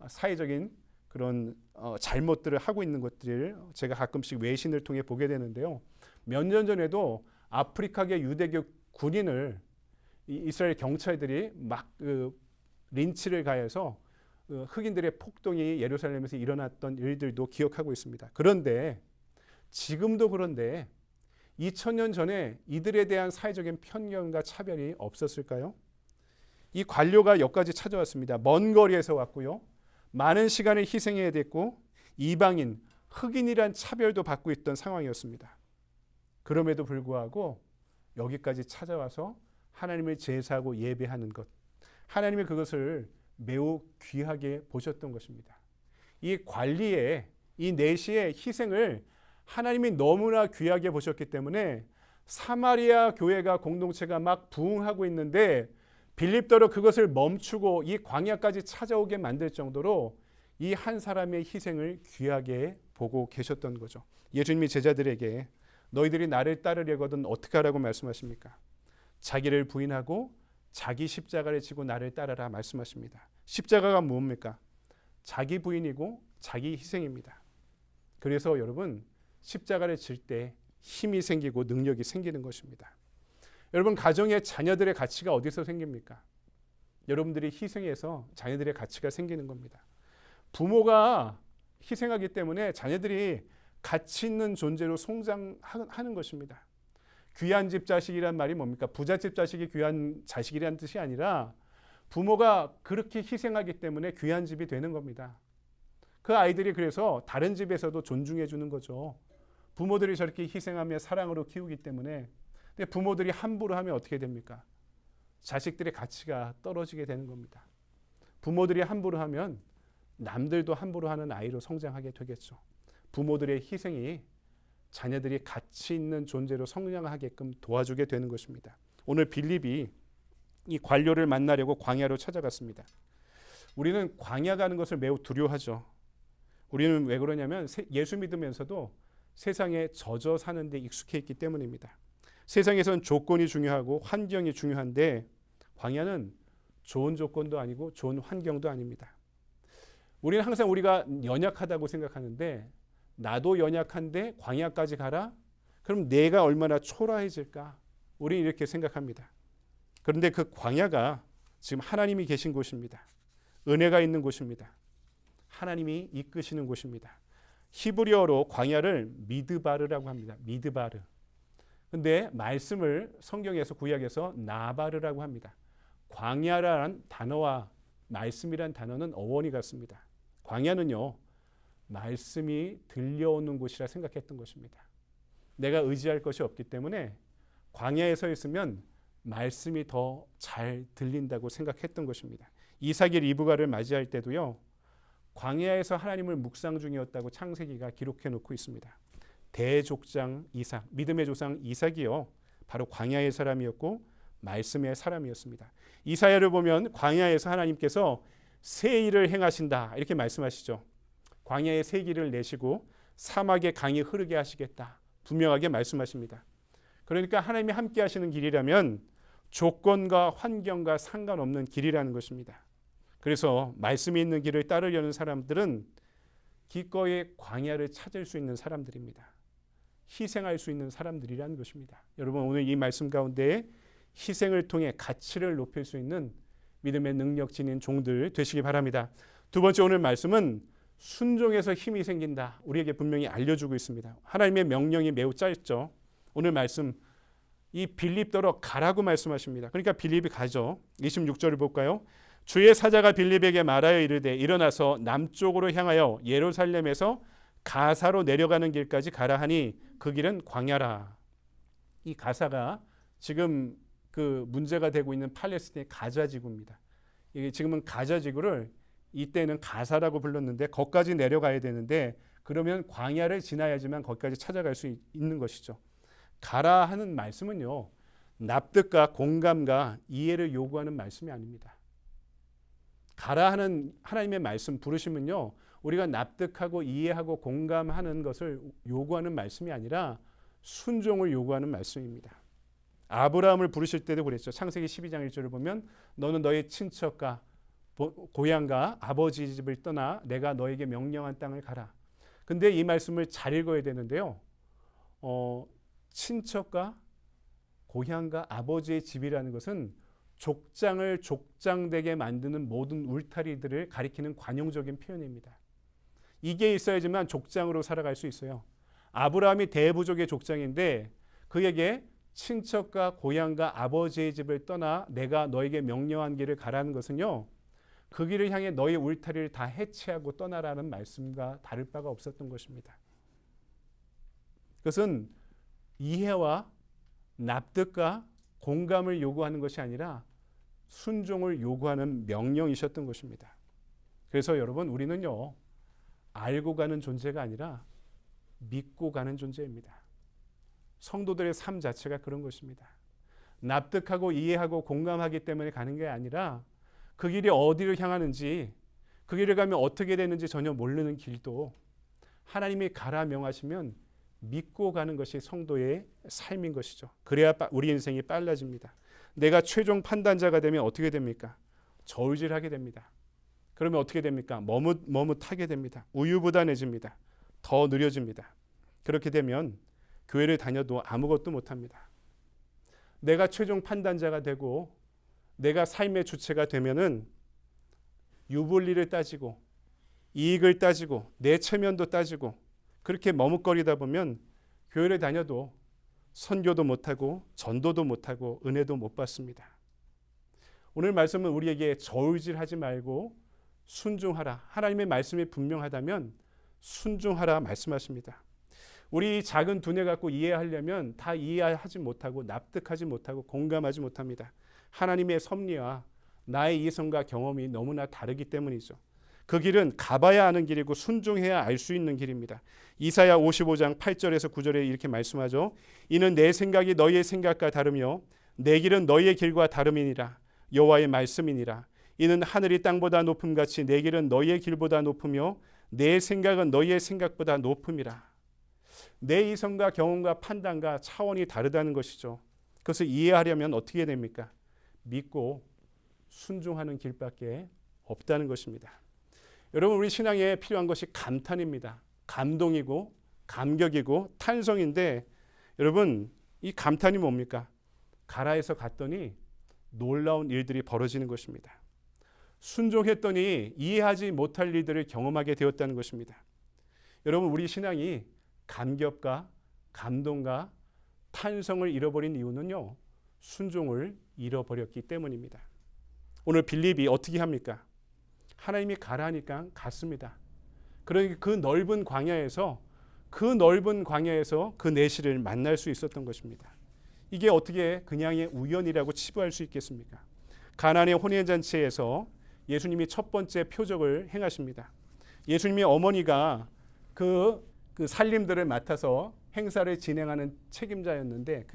사회적인 그런 잘못들을 하고 있는 것들을 제가 가끔씩 외신을 통해 보게 되는데요. 몇 년 전에도 아프리카계 유대교 군인을 이스라엘 경찰들이 막 린치를 가해서 흑인들의 폭동이 예루살렘에서 일어났던 일들도 기억하고 있습니다. 그런데 지금도 그런데 2000년 전에 이들에 대한 사회적인 편견과 차별이 없었을까요? 이 관료가 여기까지 찾아왔습니다. 먼 거리에서 왔고요. 많은 시간을 희생해야 됐고 이방인, 흑인이란 차별도 받고 있던 상황이었습니다. 그럼에도 불구하고 여기까지 찾아와서 하나님을 제사하고 예배하는 것, 하나님이 그것을 매우 귀하게 보셨던 것입니다. 이 관리의 이 내시의 희생을 하나님이 너무나 귀하게 보셨기 때문에 사마리아 교회가 공동체가 막 부흥하고 있는데 빌립더로 그것을 멈추고 이 광야까지 찾아오게 만들 정도로 이 한 사람의 희생을 귀하게 보고 계셨던 거죠. 예수님이 제자들에게 너희들이 나를 따르려거든 어떻게 하라고 말씀하십니까? 자기를 부인하고 자기 십자가를 지고 나를 따르라 말씀하십니다. 십자가가 뭡니까? 자기 부인이고 자기 희생입니다. 그래서 여러분 십자가를 질 때 힘이 생기고 능력이 생기는 것입니다. 여러분 가정의 자녀들의 가치가 어디서 생깁니까? 여러분들이 희생해서 자녀들의 가치가 생기는 겁니다. 부모가 희생하기 때문에 자녀들이 가치 있는 존재로 성장하는 것입니다. 귀한 집 자식이란 말이 뭡니까? 부잣집 자식이 귀한 자식이라는 뜻이 아니라 부모가 그렇게 희생하기 때문에 귀한 집이 되는 겁니다. 그 아이들이 그래서 다른 집에서도 존중해 주는 거죠. 부모들이 저렇게 희생하며 사랑으로 키우기 때문에. 근데 부모들이 함부로 하면 어떻게 됩니까? 자식들의 가치가 떨어지게 되는 겁니다. 부모들이 함부로 하면 남들도 함부로 하는 아이로 성장하게 되겠죠. 부모들의 희생이 자녀들이 가치 있는 존재로 성장하게끔 도와주게 되는 것입니다. 오늘 빌립이 이 관료를 만나려고 광야로 찾아갔습니다. 우리는 광야 가는 것을 매우 두려워하죠. 우리는 왜 그러냐면 예수 믿으면서도 세상에 젖어 사는 데 익숙해 있기 때문입니다. 세상에선 조건이 중요하고 환경이 중요한데 광야는 좋은 조건도 아니고 좋은 환경도 아닙니다. 우리는 항상 우리가 연약하다고 생각하는데 나도 연약한데 광야까지 가라? 그럼 내가 얼마나 초라해질까? 우리는 이렇게 생각합니다. 그런데 그 광야가 지금 하나님이 계신 곳입니다. 은혜가 있는 곳입니다. 하나님이 이끄시는 곳입니다. 히브리어로 광야를 미드바르라고 합니다. 미드바르. 근데 말씀을 성경에서 구약에서 나바르라고 합니다. 광야라는 단어와 말씀이란 단어는 어원이 같습니다. 광야는요. 말씀이 들려오는 곳이라 생각했던 것입니다. 내가 의지할 것이 없기 때문에 광야에 서 있으면 말씀이 더 잘 들린다고 생각했던 것입니다. 이삭이 리브가를 맞이할 때도요. 광야에서 하나님을 묵상 중이었다고 창세기가 기록해 놓고 있습니다. 대족장 이삭, 믿음의 조상 이삭이요. 바로 광야의 사람이었고 말씀의 사람이었습니다. 이사야를 보면 광야에서 하나님께서 새 일을 행하신다 이렇게 말씀하시죠. 광야에 새 길을 내시고 사막에 강이 흐르게 하시겠다. 분명하게 말씀하십니다. 그러니까 하나님이 함께 하시는 길이라면 조건과 환경과 상관없는 길이라는 것입니다. 그래서 말씀이 있는 길을 따르려는 사람들은 기꺼이 광야를 찾을 수 있는 사람들입니다. 희생할 수 있는 사람들이라는 것입니다. 여러분 오늘 이 말씀 가운데 희생을 통해 가치를 높일 수 있는 믿음의 능력 지닌 종들 되시기 바랍니다. 두 번째 오늘 말씀은 순종에서 힘이 생긴다. 우리에게 분명히 알려주고 있습니다. 하나님의 명령이 매우 짧죠. 오늘 말씀 이 빌립더러 가라고 말씀하십니다. 그러니까 빌립이 가죠. 26절을 볼까요? 주의 사자가 빌립에게 말하여 이르되 일어나서 남쪽으로 향하여 예루살렘에서 가사로 내려가는 길까지 가라 하니 그 길은 광야라. 이 가사가 지금 그 문제가 되고 있는 팔레스틴의 가자 지구입니다. 이게 지금은 가자 지구를 이때는 가사라고 불렀는데 거기까지 내려가야 되는데 그러면 광야를 지나야지만 거기까지 찾아갈 수 있는 것이죠. 가라 하는 말씀은요. 납득과 공감과 이해를 요구하는 말씀이 아닙니다. 가라 하는 하나님의 말씀 부르심은요. 우리가 납득하고 이해하고 공감하는 것을 요구하는 말씀이 아니라 순종을 요구하는 말씀입니다. 아브라함을 부르실 때도 그랬죠. 창세기 12장 1절을 보면 너는 너의 친척과 고향과 아버지 집을 떠나 내가 너에게 명령한 땅을 가라. 근데 이 말씀을 잘 읽어야 되는데요. 친척과 고향과 아버지의 집이라는 것은 족장을 족장되게 만드는 모든 울타리들을 가리키는 관용적인 표현입니다. 이게 있어야지만 족장으로 살아갈 수 있어요. 아브라함이 대부족의 족장인데 그에게 친척과 고향과 아버지의 집을 떠나 내가 너에게 명령한 길을 가라는 것은요. 그 길을 향해 너의 울타리를 다 해체하고 떠나라는 말씀과 다를 바가 없었던 것입니다. 그것은 이해와 납득과 공감을 요구하는 것이 아니라 순종을 요구하는 명령이셨던 것입니다. 그래서 여러분 우리는요. 알고 가는 존재가 아니라 믿고 가는 존재입니다. 성도들의 삶 자체가 그런 것입니다. 납득하고 이해하고 공감하기 때문에 가는 게 아니라 그 길이 어디를 향하는지 그 길을 가면 어떻게 되는지 전혀 모르는 길도 하나님이 가라 명하시면 믿고 가는 것이 성도의 삶인 것이죠. 그래야 우리 인생이 빨라집니다. 내가 최종 판단자가 되면 어떻게 됩니까? 저울질하게 됩니다. 그러면 어떻게 됩니까? 머뭇하게 됩니다. 우유부단해집니다. 더 느려집니다. 그렇게 되면 교회를 다녀도 아무것도 못합니다. 내가 최종 판단자가 되고 내가 삶의 주체가 되면은 유불리를 따지고 이익을 따지고 내 체면도 따지고 그렇게 머뭇거리다 보면 교회를 다녀도 선교도 못하고 전도도 못하고 은혜도 못 받습니다. 오늘 말씀은 우리에게 저울질하지 말고 순종하라. 하나님의 말씀이 분명하다면 순종하라 말씀하십니다. 우리 작은 두뇌 갖고 이해하려면 다 이해하지 못하고 납득하지 못하고 공감하지 못합니다. 하나님의 섭리와 나의 이성과 경험이 너무나 다르기 때문이죠. 그 길은 가봐야 아는 길이고 순종해야 알 수 있는 길입니다. 이사야 55장 8절에서 9절에 이렇게 말씀하죠. 이는 내 생각이 너희의 생각과 다르며 내 길은 너희의 길과 다름이니라. 여호와의 말씀이니라. 이는 하늘이 땅보다 높음같이 내 길은 너희의 길보다 높으며 내 생각은 너희의 생각보다 높음이라. 내 이성과 경험과 판단과 차원이 다르다는 것이죠. 그것을 이해하려면 어떻게 됩니까? 믿고 순종하는 길밖에 없다는 것입니다. 여러분 우리 신앙에 필요한 것이 감탄입니다. 감동이고 감격이고 탄성인데 여러분 이 감탄이 뭡니까? 가라에서 갔더니 놀라운 일들이 벌어지는 것입니다. 순종했더니 이해하지 못할 일들을 경험하게 되었다는 것입니다. 여러분 우리 신앙이 감격과 감동과 탄성을 잃어버린 이유는요. 순종을 잃어버렸기 때문입니다. 오늘 빌립이 어떻게 합니까? 하나님이 가라니까 갔습니다. 그러니까 그 넓은 광야에서 그 내실을 만날 수 있었던 것입니다. 이게 어떻게 그냥의 우연이라고 치부할 수 있겠습니까? 가나안의 혼인잔치에서 예수님이 첫 번째 표적을 행하십니다. 예수님의 어머니가 그 살림들을 맡아서 행사를 진행하는 책임자였는데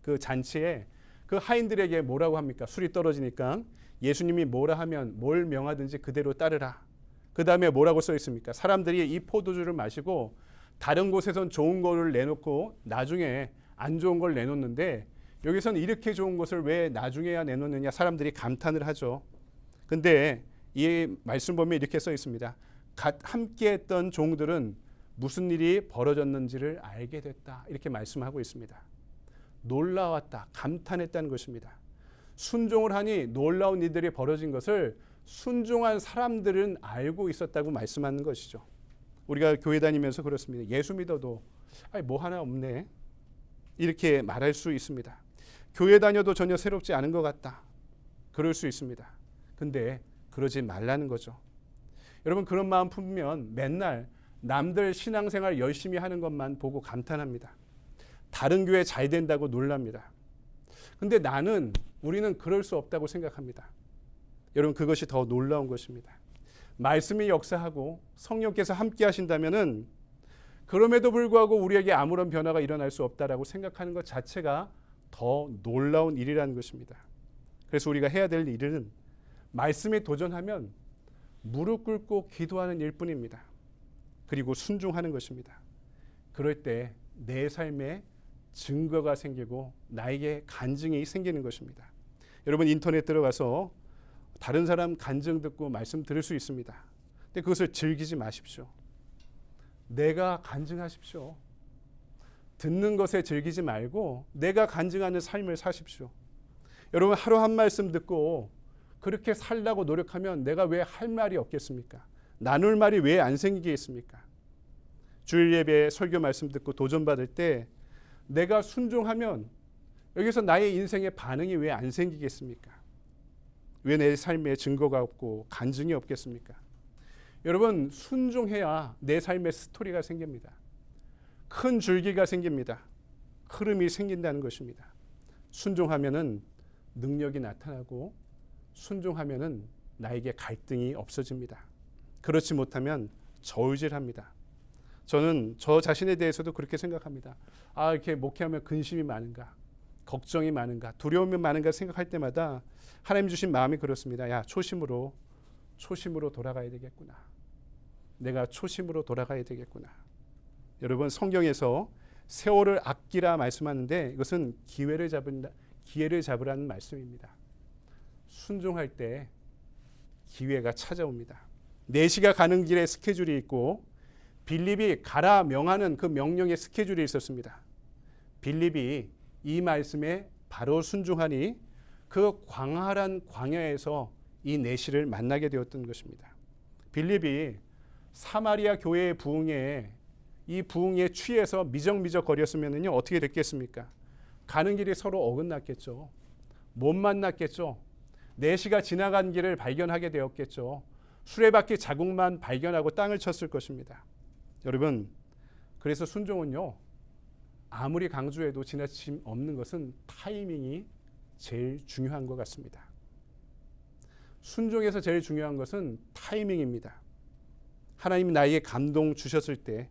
그 잔치에 그 하인들에게 뭐라고 합니까? 술이 떨어지니까 예수님이 뭐라 하면 뭘 명하든지 그대로 따르라. 그 다음에 뭐라고 써 있습니까? 사람들이 이 포도주를 마시고 다른 곳에선 좋은 거를 내놓고 나중에 안 좋은 걸 내놓는데 여기서는 이렇게 좋은 것을 왜 나중에야 내놓느냐 사람들이 감탄을 하죠. 근데 이 말씀 보면 이렇게 써 있습니다. 함께 했던 종들은 무슨 일이 벌어졌는지를 알게 됐다. 이렇게 말씀하고 있습니다. 놀라웠다. 감탄했다는 것입니다. 순종을 하니 놀라운 일들이 벌어진 것을 순종한 사람들은 알고 있었다고 말씀하는 것이죠. 우리가 교회 다니면서 그렇습니다. 예수 믿어도 뭐 하나 없네. 이렇게 말할 수 있습니다. 교회 다녀도 전혀 새롭지 않은 것 같다. 그럴 수 있습니다. 근데 그러지 말라는 거죠. 여러분 그런 마음 품으면 맨날 남들 신앙생활 열심히 하는 것만 보고 감탄합니다. 다른 교회 잘 된다고 놀랍니다. 근데 우리는 그럴 수 없다고 생각합니다. 여러분 그것이 더 놀라운 것입니다. 말씀이 역사하고 성령께서 함께 하신다면은 그럼에도 불구하고 우리에게 아무런 변화가 일어날 수 없다라고 생각하는 것 자체가 더 놀라운 일이라는 것입니다. 그래서 우리가 해야 될 일은 말씀에 도전하면 무릎 꿇고 기도하는 일뿐입니다. 그리고 순종하는 것입니다. 그럴 때 내 삶에 증거가 생기고 나에게 간증이 생기는 것입니다. 여러분 인터넷 들어가서 다른 사람 간증 듣고 말씀 들을 수 있습니다. 근데 그것을 즐기지 마십시오. 내가 간증하십시오. 듣는 것에 즐기지 말고 내가 간증하는 삶을 사십시오. 여러분 하루 한 말씀 듣고 그렇게 살라고 노력하면 내가 왜 할 말이 없겠습니까? 나눌 말이 왜 안 생기겠습니까? 주일 예배 설교 말씀 듣고 도전받을 때 내가 순종하면 여기서 나의 인생의 반응이 왜 안 생기겠습니까? 왜 내 삶에 증거가 없고 간증이 없겠습니까? 여러분 순종해야 내 삶의 스토리가 생깁니다. 큰 줄기가 생깁니다. 흐름이 생긴다는 것입니다. 순종하면은 능력이 나타나고 순종하면은 나에게 갈등이 없어집니다. 그렇지 못하면 저울질합니다. 저는 저 자신에 대해서도 그렇게 생각합니다. 이렇게 목회하면 근심이 많은가, 걱정이 많은가, 두려움이 많은가 생각할 때마다 하나님 주신 마음이 그렇습니다. 야, 초심으로 돌아가야 되겠구나. 내가 초심으로 돌아가야 되겠구나. 여러분 성경에서 세월을 아끼라 말씀하는데 이것은 기회를 잡으라는 말씀입니다. 순종할 때 기회가 찾아옵니다. 4시가 가는 길에 스케줄이 있고 빌립이 가라 명하는 그 명령의 스케줄이 있었습니다. 빌립이 이 말씀에 바로 순종하니 그 광활한 광야에서 이 4시를 만나게 되었던 것입니다. 빌립이 사마리아 교회의 이 부흥에 취해서 미적미적 거렸으면요 어떻게 됐겠습니까? 가는 길이 서로 어긋났겠죠. 못 만났겠죠. 4시가 지나간 길을 발견하게 되었겠죠. 수레바퀴 자국만 발견하고 땅을 쳤을 것입니다. 여러분 그래서 순종은요 아무리 강조해도 지나침 없는 것은 타이밍이 제일 중요한 것 같습니다. 순종에서 제일 중요한 것은 타이밍입니다. 하나님이 나에게 감동 주셨을 때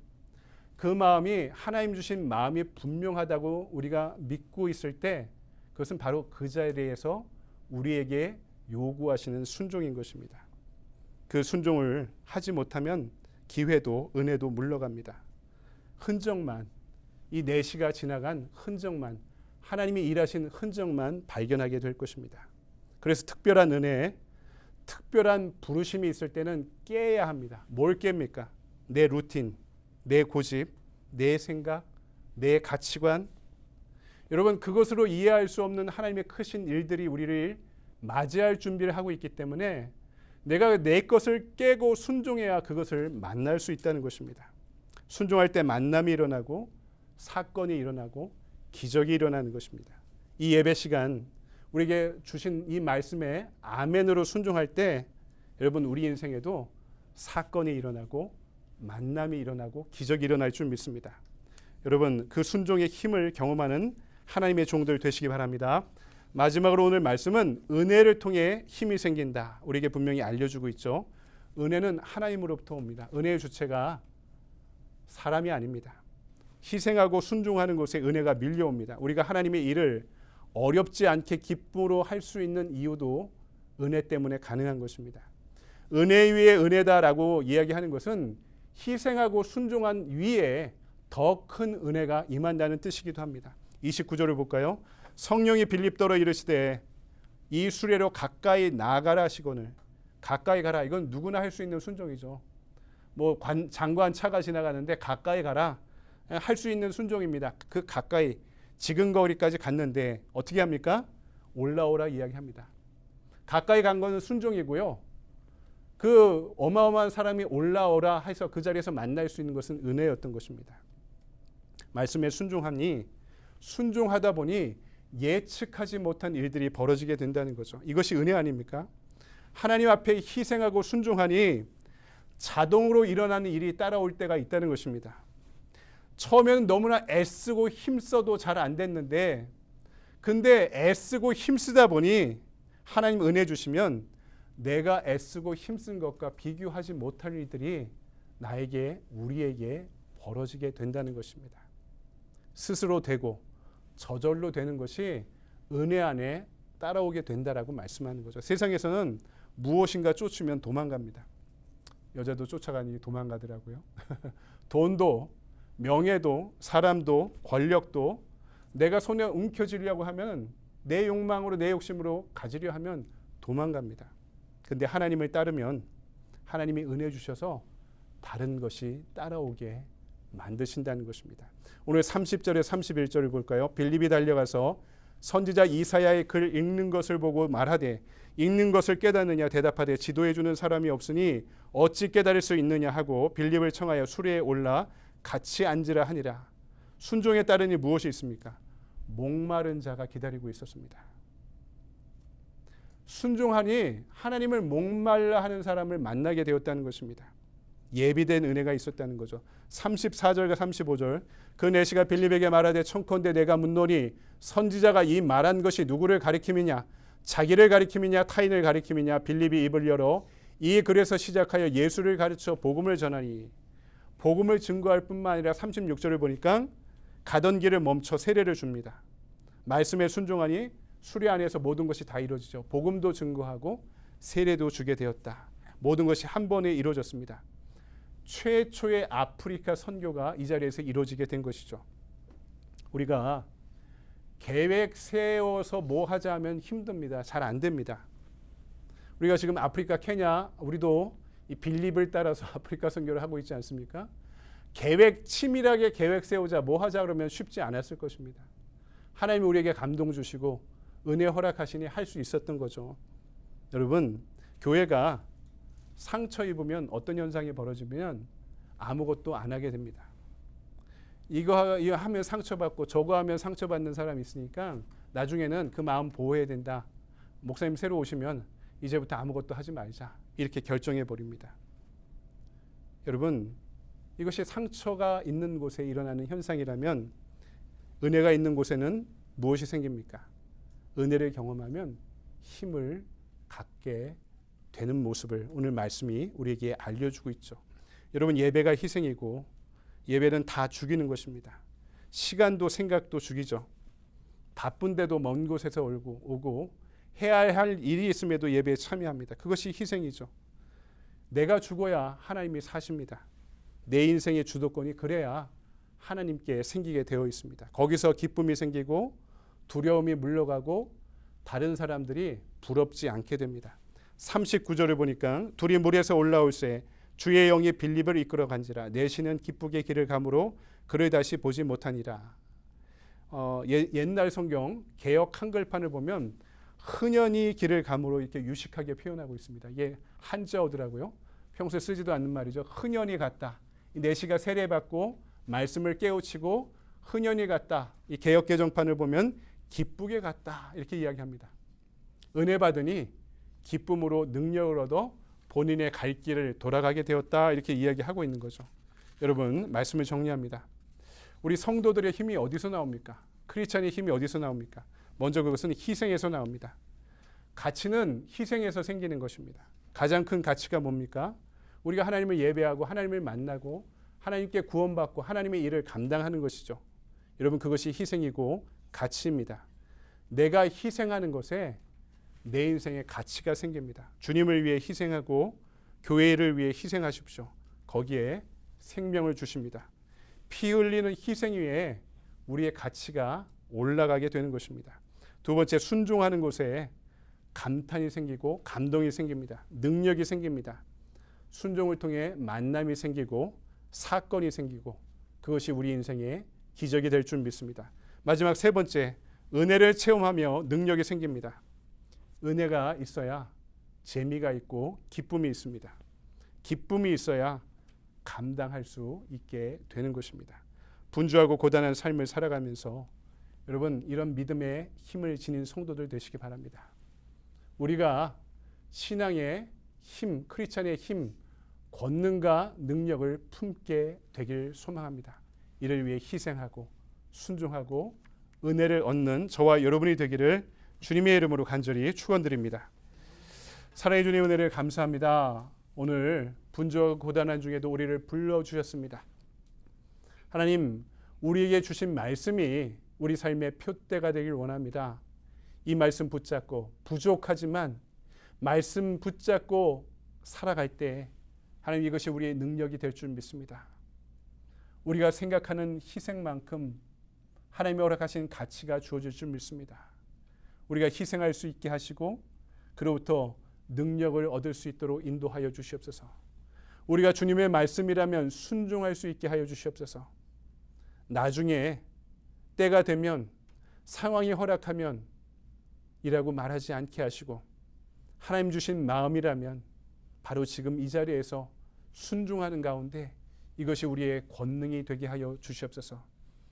그 마음이 하나님 주신 마음이 분명하다고 우리가 믿고 있을 때 그것은 바로 그 자리에서 우리에게 요구하시는 순종인 것입니다. 그 순종을 하지 못하면 기회도 은혜도 물러갑니다. 흔적만 이 4시가 지나간 흔적만 하나님이 일하신 흔적만 발견하게 될 것입니다. 그래서 특별한 은혜, 특별한 부르심이 있을 때는 깨야 합니다. 뭘 깹니까? 내 루틴, 내 고집, 내 생각, 내 가치관. 여러분 그것으로 이해할 수 없는 하나님의 크신 일들이 우리를 맞이할 준비를 하고 있기 때문에 내가 내 것을 깨고 순종해야 그것을 만날 수 있다는 것입니다. 순종할 때 만남이 일어나고 사건이 일어나고 기적이 일어나는 것입니다. 이 예배 시간 우리에게 주신 이 말씀에 아멘으로 순종할 때 여러분 우리 인생에도 사건이 일어나고 만남이 일어나고 기적이 일어날 줄 믿습니다. 여러분 그 순종의 힘을 경험하는 하나님의 종들 되시기 바랍니다. 마지막으로 오늘 말씀은 은혜를 통해 힘이 생긴다. 우리에게 분명히 알려주고 있죠. 은혜는 하나님으로부터 옵니다. 은혜의 주체가 사람이 아닙니다. 희생하고 순종하는 곳에 은혜가 밀려옵니다. 우리가 하나님의 일을 어렵지 않게 기쁨으로 할 수 있는 이유도 은혜 때문에 가능한 것입니다. 은혜 위에 은혜다라고 이야기하는 것은 희생하고 순종한 위에 더 큰 은혜가 임한다는 뜻이기도 합니다. 29절을 볼까요? 성령이 빌립더러 이르시되 이 수레로 가까이 나아가라 하시거늘. 가까이 가라. 이건 누구나 할 수 있는 순종이죠. 뭐 장관 차가 지나가는데 가까이 가라. 할 수 있는 순종입니다. 그 가까이 지근거리까지 갔는데 어떻게 합니까? 올라오라 이야기합니다. 가까이 간 거는 순종이고요. 그 어마어마한 사람이 올라오라 해서 그 자리에서 만날 수 있는 것은 은혜였던 것입니다. 말씀에 순종하니 순종하다 보니 예측하지 못한 일들이 벌어지게 된다는 거죠. 이것이 은혜 아닙니까? 하나님 앞에 희생하고 순종하니 자동으로 일어나는 일이 따라올 때가 있다는 것입니다. 처음에는 너무나 애쓰고 힘써도 잘 안 됐는데 근데 애쓰고 힘쓰다 보니 하나님 은혜 주시면 내가 애쓰고 힘쓴 것과 비교하지 못할 일들이 나에게 우리에게 벌어지게 된다는 것입니다. 스스로 되고 저절로 되는 것이 은혜 안에 따라오게 된다라고 말씀하는 거죠. 세상에서는 무엇인가 쫓으면 도망갑니다. 여자도 쫓아가니 도망가더라고요. 돈도 명예도 사람도 권력도 내가 손에 움켜쥐려고 하면 내 욕망으로 내 욕심으로 가지려 하면 도망갑니다. 근데 하나님을 따르면 하나님이 은혜 주셔서 다른 것이 따라오게 만드신다는 것입니다. 오늘 30절에 31절을 볼까요? 빌립이 달려가서 선지자 이사야의 글 읽는 것을 보고 말하되 읽는 것을 깨닫느냐 대답하되 지도해 주는 사람이 없으니 어찌 깨달을 수 있느냐 하고 빌립을 청하여 수레에 올라 같이 앉으라 하니라. 순종에 따르니 무엇이 있습니까? 목마른 자가 기다리고 있었습니다. 순종하니 하나님을 목말라 하는 사람을 만나게 되었다는 것입니다. 예비된 은혜가 있었다는 거죠. 34절과 35절 그 내시가 빌립에게 말하되 청컨대 내가 묻노니 선지자가 이 말한 것이 누구를 가리킴이냐 자기를 가리킴이냐 타인을 가리킴이냐 빌립이 입을 열어 이 글에서 시작하여 예수를 가르쳐 복음을 전하니 복음을 증거할 뿐만 아니라 36절을 보니까 가던 길을 멈춰 세례를 줍니다. 말씀에 순종하니 수레 안에서 모든 것이 다 이루어지죠. 복음도 증거하고 세례도 주게 되었다. 모든 것이 한 번에 이루어졌습니다. 최초의 아프리카 선교가 이 자리에서 이루어지게 된 것이죠. 우리가 계획 세워서 뭐 하자 하면 힘듭니다. 잘 안 됩니다. 우리가 지금 아프리카 케냐 우리도 이 빌립을 따라서 아프리카 선교를 하고 있지 않습니까? 치밀하게 계획 세우자 뭐 하자 그러면 쉽지 않았을 것입니다. 하나님이 우리에게 감동 주시고 은혜 허락하시니 할 수 있었던 거죠. 여러분 교회가 상처 입으면 어떤 현상이 벌어지면 아무것도 안 하게 됩니다. 이거 하면 상처받고 저거 하면 상처받는 사람이 있으니까 나중에는 그 마음 보호해야 된다. 목사님 새로 오시면 이제부터 아무것도 하지 말자. 이렇게 결정해 버립니다. 여러분 이것이 상처가 있는 곳에 일어나는 현상이라면 은혜가 있는 곳에는 무엇이 생깁니까? 은혜를 경험하면 힘을 갖게 되는 모습을 오늘 말씀이 우리에게 알려주고 있죠. 여러분 예배가 희생이고 예배는 다 죽이는 것입니다. 시간도 생각도 죽이죠. 바쁜데도 먼 곳에서 오고 해야 할 일이 있음에도 예배에 참여합니다. 그것이 희생이죠. 내가 죽어야 하나님이 사십니다. 내 인생의 주도권이 그래야 하나님께 생기게 되어 있습니다. 거기서 기쁨이 생기고 두려움이 물러가고 다른 사람들이 부럽지 않게 됩니다. 39절을 보니까 둘이 물에서 올라올새 주의 영이 빌립을 이끌어 간지라 내시는 기쁘게 길을 가므로 그를 다시 보지 못하니라. 옛날 성경 개역 한글판을 보면 흔연히 길을 가므로 이렇게 유식하게 표현하고 있습니다. 이게 한자어더라고요. 평소에 쓰지도 않는 말이죠. 흔연히 갔다. 내시가 세례받고 말씀을 깨우치고 흔연히 갔다. 이 개역 개정판을 보면 기쁘게 갔다 이렇게 이야기합니다. 은혜 받으니 기쁨으로 능력을 얻어 본인의 갈 길을 돌아가게 되었다 이렇게 이야기하고 있는 거죠. 여러분 말씀을 정리합니다. 우리 성도들의 힘이 어디서 나옵니까? 크리스찬의 힘이 어디서 나옵니까? 먼저 그것은 희생에서 나옵니다. 가치는 희생에서 생기는 것입니다. 가장 큰 가치가 뭡니까? 우리가 하나님을 예배하고 하나님을 만나고 하나님께 구원받고 하나님의 일을 감당하는 것이죠. 여러분 그것이 희생이고 가치입니다. 내가 희생하는 것에 내 인생의 가치가 생깁니다. 주님을 위해 희생하고 교회를 위해 희생하십시오. 거기에 생명을 주십니다. 피 흘리는 희생 위에 우리의 가치가 올라가게 되는 것입니다. 두 번째 순종하는 곳에 감탄이 생기고 감동이 생깁니다. 능력이 생깁니다. 순종을 통해 만남이 생기고 사건이 생기고 그것이 우리 인생의 기적이 될 줄 믿습니다. 마지막 세 번째, 은혜를 체험하며 능력이 생깁니다. 은혜가 있어야 재미가 있고 기쁨이 있습니다. 기쁨이 있어야 감당할 수 있게 되는 것입니다. 분주하고 고단한 삶을 살아가면서 여러분 이런 믿음의 힘을 지닌 성도들 되시기 바랍니다. 우리가 신앙의 힘, 크리스찬의 힘, 권능과 능력을 품게 되길 소망합니다. 이를 위해 희생하고 순종하고 은혜를 얻는 저와 여러분이 되기를 주님의 이름으로 간절히 축원드립니다. 사랑의 주님 은혜를 감사합니다. 오늘 분주하고 고단한 중에도 우리를 불러주셨습니다. 하나님, 우리에게 주신 말씀이 우리 삶의 표대가 되길 원합니다. 이 말씀 붙잡고 부족하지만 말씀 붙잡고 살아갈 때 하나님 이것이 우리의 능력이 될 줄 믿습니다. 우리가 생각하는 희생만큼 하나님이 허락하신 가치가 주어질 줄 믿습니다. 우리가 희생할 수 있게 하시고 그로부터 능력을 얻을 수 있도록 인도하여 주시옵소서. 우리가 주님의 말씀이라면 순종할 수 있게 하여 주시옵소서. 나중에 때가 되면 상황이 허락하면 이라고 말하지 않게 하시고 하나님 주신 마음이라면 바로 지금 이 자리에서 순종하는 가운데 이것이 우리의 권능이 되게 하여 주시옵소서.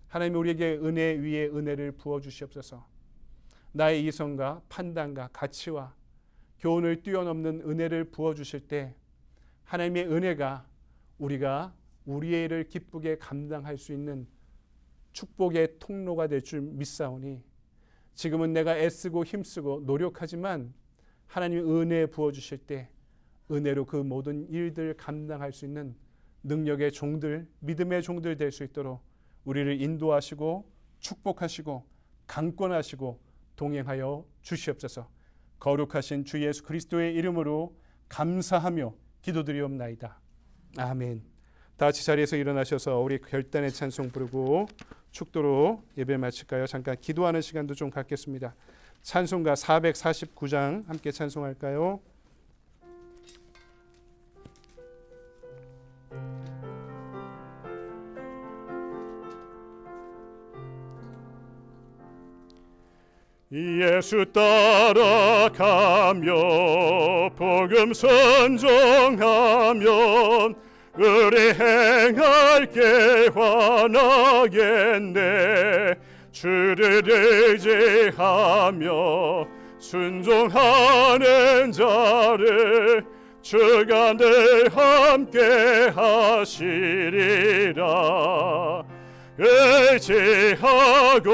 하나님 우리에게 은혜 위에 은혜를 부어 주시옵소서. 나의 이성과 판단과 가치와 교훈을 뛰어넘는 은혜를 부어 주실 때 하나님의 은혜가 우리가 우리의 일을 기쁘게 감당할 수 있는 축복의 통로가 될 줄 믿사오니 지금은 내가 애쓰고 힘쓰고 노력하지만 하나님의 은혜 부어 주실 때 은혜로 그 모든 일들 감당할 수 있는 능력의 종들, 믿음의 종들 될 수 있도록 우리를 인도하시고 축복하시고 강권하시고 동행하여 주시옵소서. 거룩하신 주 예수 그리스도의 이름으로 감사하며 기도드리옵나이다. 아멘. 다 같이 자리에서 일어나셔서 우리 결단의 찬송 부르고 축도로 예배 마칠까요? 잠깐 기도하는 시간도 좀 갖겠습니다. 찬송가 449장 함께 찬송할까요? 예수 따라가며 복음 선정하면 의리 행할 게 환하겠네. 주를 의지하며 순종하는 자를 주가 늘 함께 하시리라. 의지하고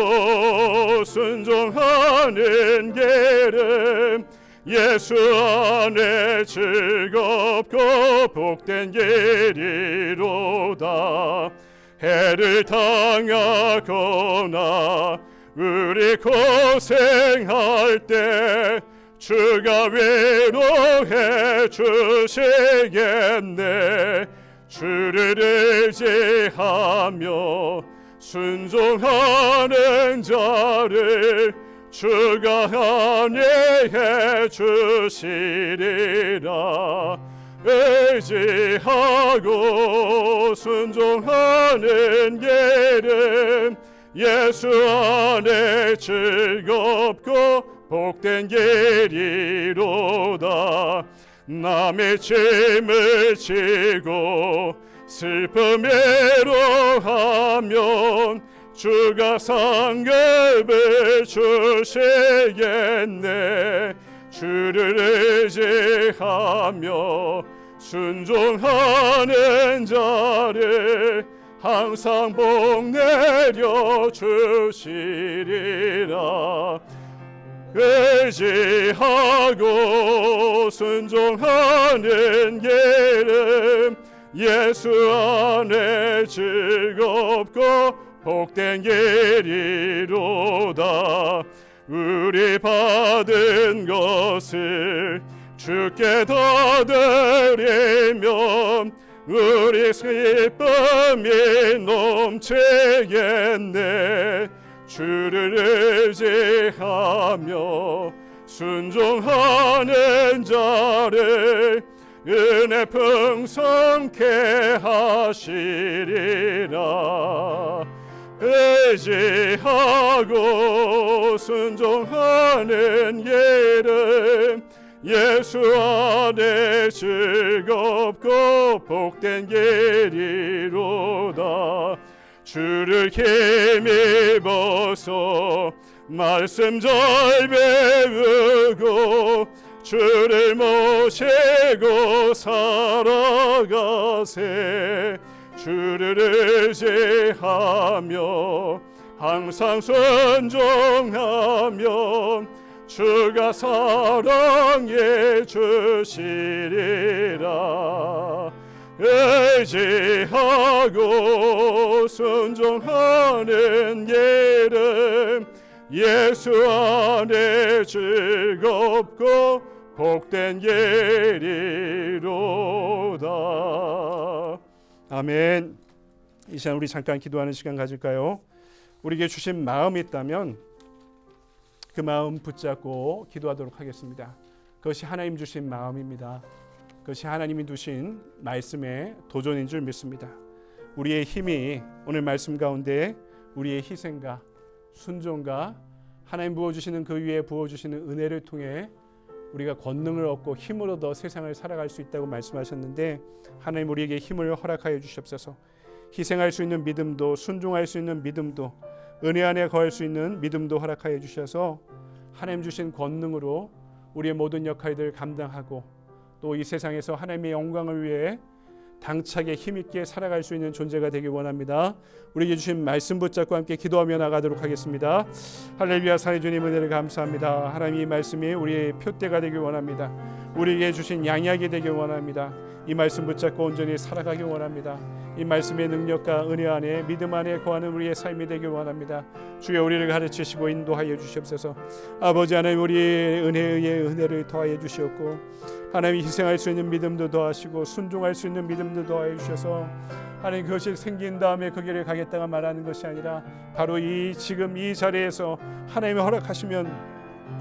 순종하는 길은 예수 안에 즐겁고 복된 길이로다. 해를 당하거나 우리 고생할 때 주가 위로해 주시겠네. 주를 의지하며 순종하는 자를 주가 안위해 주시리라. 의지하고 순종하는 길은 예수 안에 즐겁고 복된 길이로다. 남의 짐을 지고 슬픔으로 하면 주가 상급을 주시겠네. 주를 의지하며 순종하는 자를 항상 복 내려 주시리라. 의지하고 순종하는 길은 예수 안에 즐겁고 복된 길이로다. 우리 받은 것을 주께 더 드리면 우리 기쁨이 넘치겠네. 주를 의지하며 순종하는 자를 은혜 풍성케 하시리라. 의지하고 순종하는 예를 예수 안에 즐겁고 복된 길이로다. 주를 힘입어서 말씀 잘 배우고 주를 모시고 살아가세. 주를 의지하며 항상 순종하며 주가 사랑해 주시리라. 의지하고 순종하는 예를 예수 안에 즐겁고 복된 예리로다. 아멘. 이 시간 우리 잠깐 기도하는 시간 가질까요? 우리에게 주신 마음이 있다면 그 마음 붙잡고 기도하도록 하겠습니다. 그것이 하나님 주신 마음입니다. 그것이 하나님이 두신 말씀의 도전인 줄 믿습니다. 우리의 힘이 오늘 말씀 가운데 우리의 희생과 순종과 하나님 부어주시는 그 위에 부어주시는 은혜를 통해 우리가 권능을 얻고 힘을 얻어 세상을 살아갈 수 있다고 말씀하셨는데, 하나님 우리에게 힘을 허락하여 주시옵소서. 희생할 수 있는 믿음도, 순종할 수 있는 믿음도, 은혜 안에 거할 수 있는 믿음도 허락하여 주셔서 하나님 주신 권능으로 우리의 모든 역할들을 감당하고 또 이 세상에서 하나님의 영광을 위해 당차게 힘있게 살아갈 수 있는 존재가 되길 원합니다. 우리에게 주신 말씀 붙잡고 함께 기도하며 나가도록 하겠습니다. 할렐루야. 사랑의 주님 은혜를 감사합니다. 하나님 이 말씀이 우리의 표대가 되길 원합니다. 우리에게 주신 양약이 되길 원합니다. 이 말씀 붙잡고 온전히 살아가길 원합니다. 이 말씀의 능력과 은혜 안에 믿음 안에 거하는 우리의 삶이 되길 원합니다. 주여 우리를 가르치시고 인도하여 주시옵소서. 아버지 하나님 우리의 은혜의 은혜를 더하여 주시옵고 하나님 희생할 수 있는 믿음도 더하시고 순종할 수 있는 믿음도 더하여 주셔서 하나님 그것이 생긴 다음에 그 길을 가겠다가 말하는 것이 아니라 바로 이 지금 이 자리에서 하나님이 허락하시면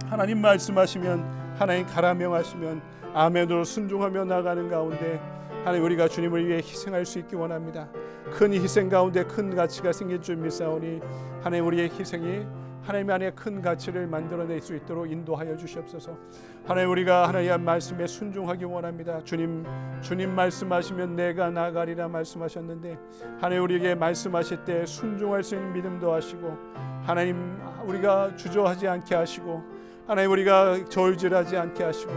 하나님 말씀하시면 하나님 가라 명하시면 아멘으로 순종하며 나가는 가운데 하나님 우리가 주님을 위해 희생할 수 있기 원합니다. 큰 희생 가운데 큰 가치가 생길 줄 믿사오니 하나님 우리의 희생이 하나님 안에 큰 가치를 만들어낼 수 있도록 인도하여 주시옵소서. 하나님 우리가 하나님의 말씀에 순종하기 원합니다. 주님 말씀하시면 내가 나가리라 말씀하셨는데 하나님 우리에게 말씀하실 때 순종할 수 있는 믿음도 하시고 하나님 우리가 주저하지 않게 하시고 하나님 우리가 저울질하지 않게 하시고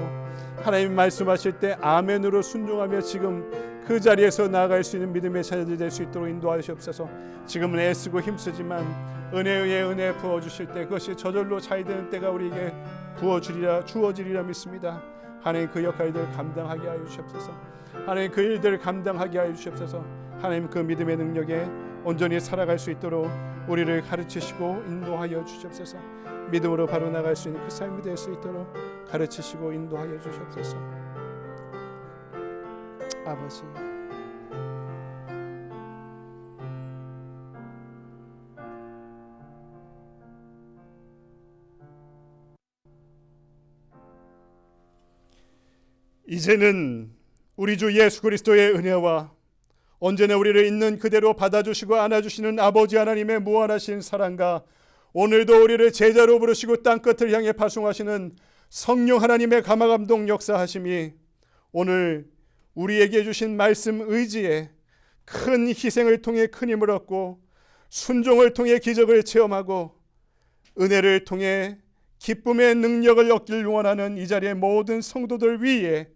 하나님 말씀하실 때 아멘으로 순종하며 지금 그 자리에서 나아갈 수 있는 믿음의 자녀들이 될 수 있도록 인도하시옵소서. 지금은 애쓰고 힘쓰지만 은혜의 은혜 부어주실 때 그것이 저절로 잘 되는 때가 우리에게 주어지리라 믿습니다. 하나님 그 역할들을 감당하게 하여 주시옵소서. 하나님 그 일들을 감당하게 하여 주시옵소서. 하나님 그 믿음의 능력에 온전히 살아갈 수 있도록 우리를 가르치시고 인도하여 주시옵소서. 믿음으로 바로 나갈 수 있는 그 삶이 될 수 있도록 가르치시고 인도하여 주시옵소서. 아버지 이제는 우리 주 예수 그리스도의 은혜와 언제나 우리를 있는 그대로 받아주시고 안아주시는 아버지 하나님의 무한하신 사랑과 오늘도 우리를 제자로 부르시고 땅끝을 향해 파송하시는 성령 하나님의 감화감동 역사하심이 오늘 우리에게 주신 말씀 의지에 큰 희생을 통해 큰 힘을 얻고 순종을 통해 기적을 체험하고 은혜를 통해 기쁨의 능력을 얻길 원하는 이 자리의 모든 성도들 위에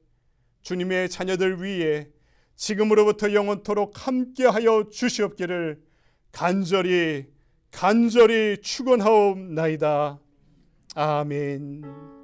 주님의 자녀들 위에 지금으로부터 영원토록 함께하여 주시옵기를 간절히 축원하옵나이다. 아멘.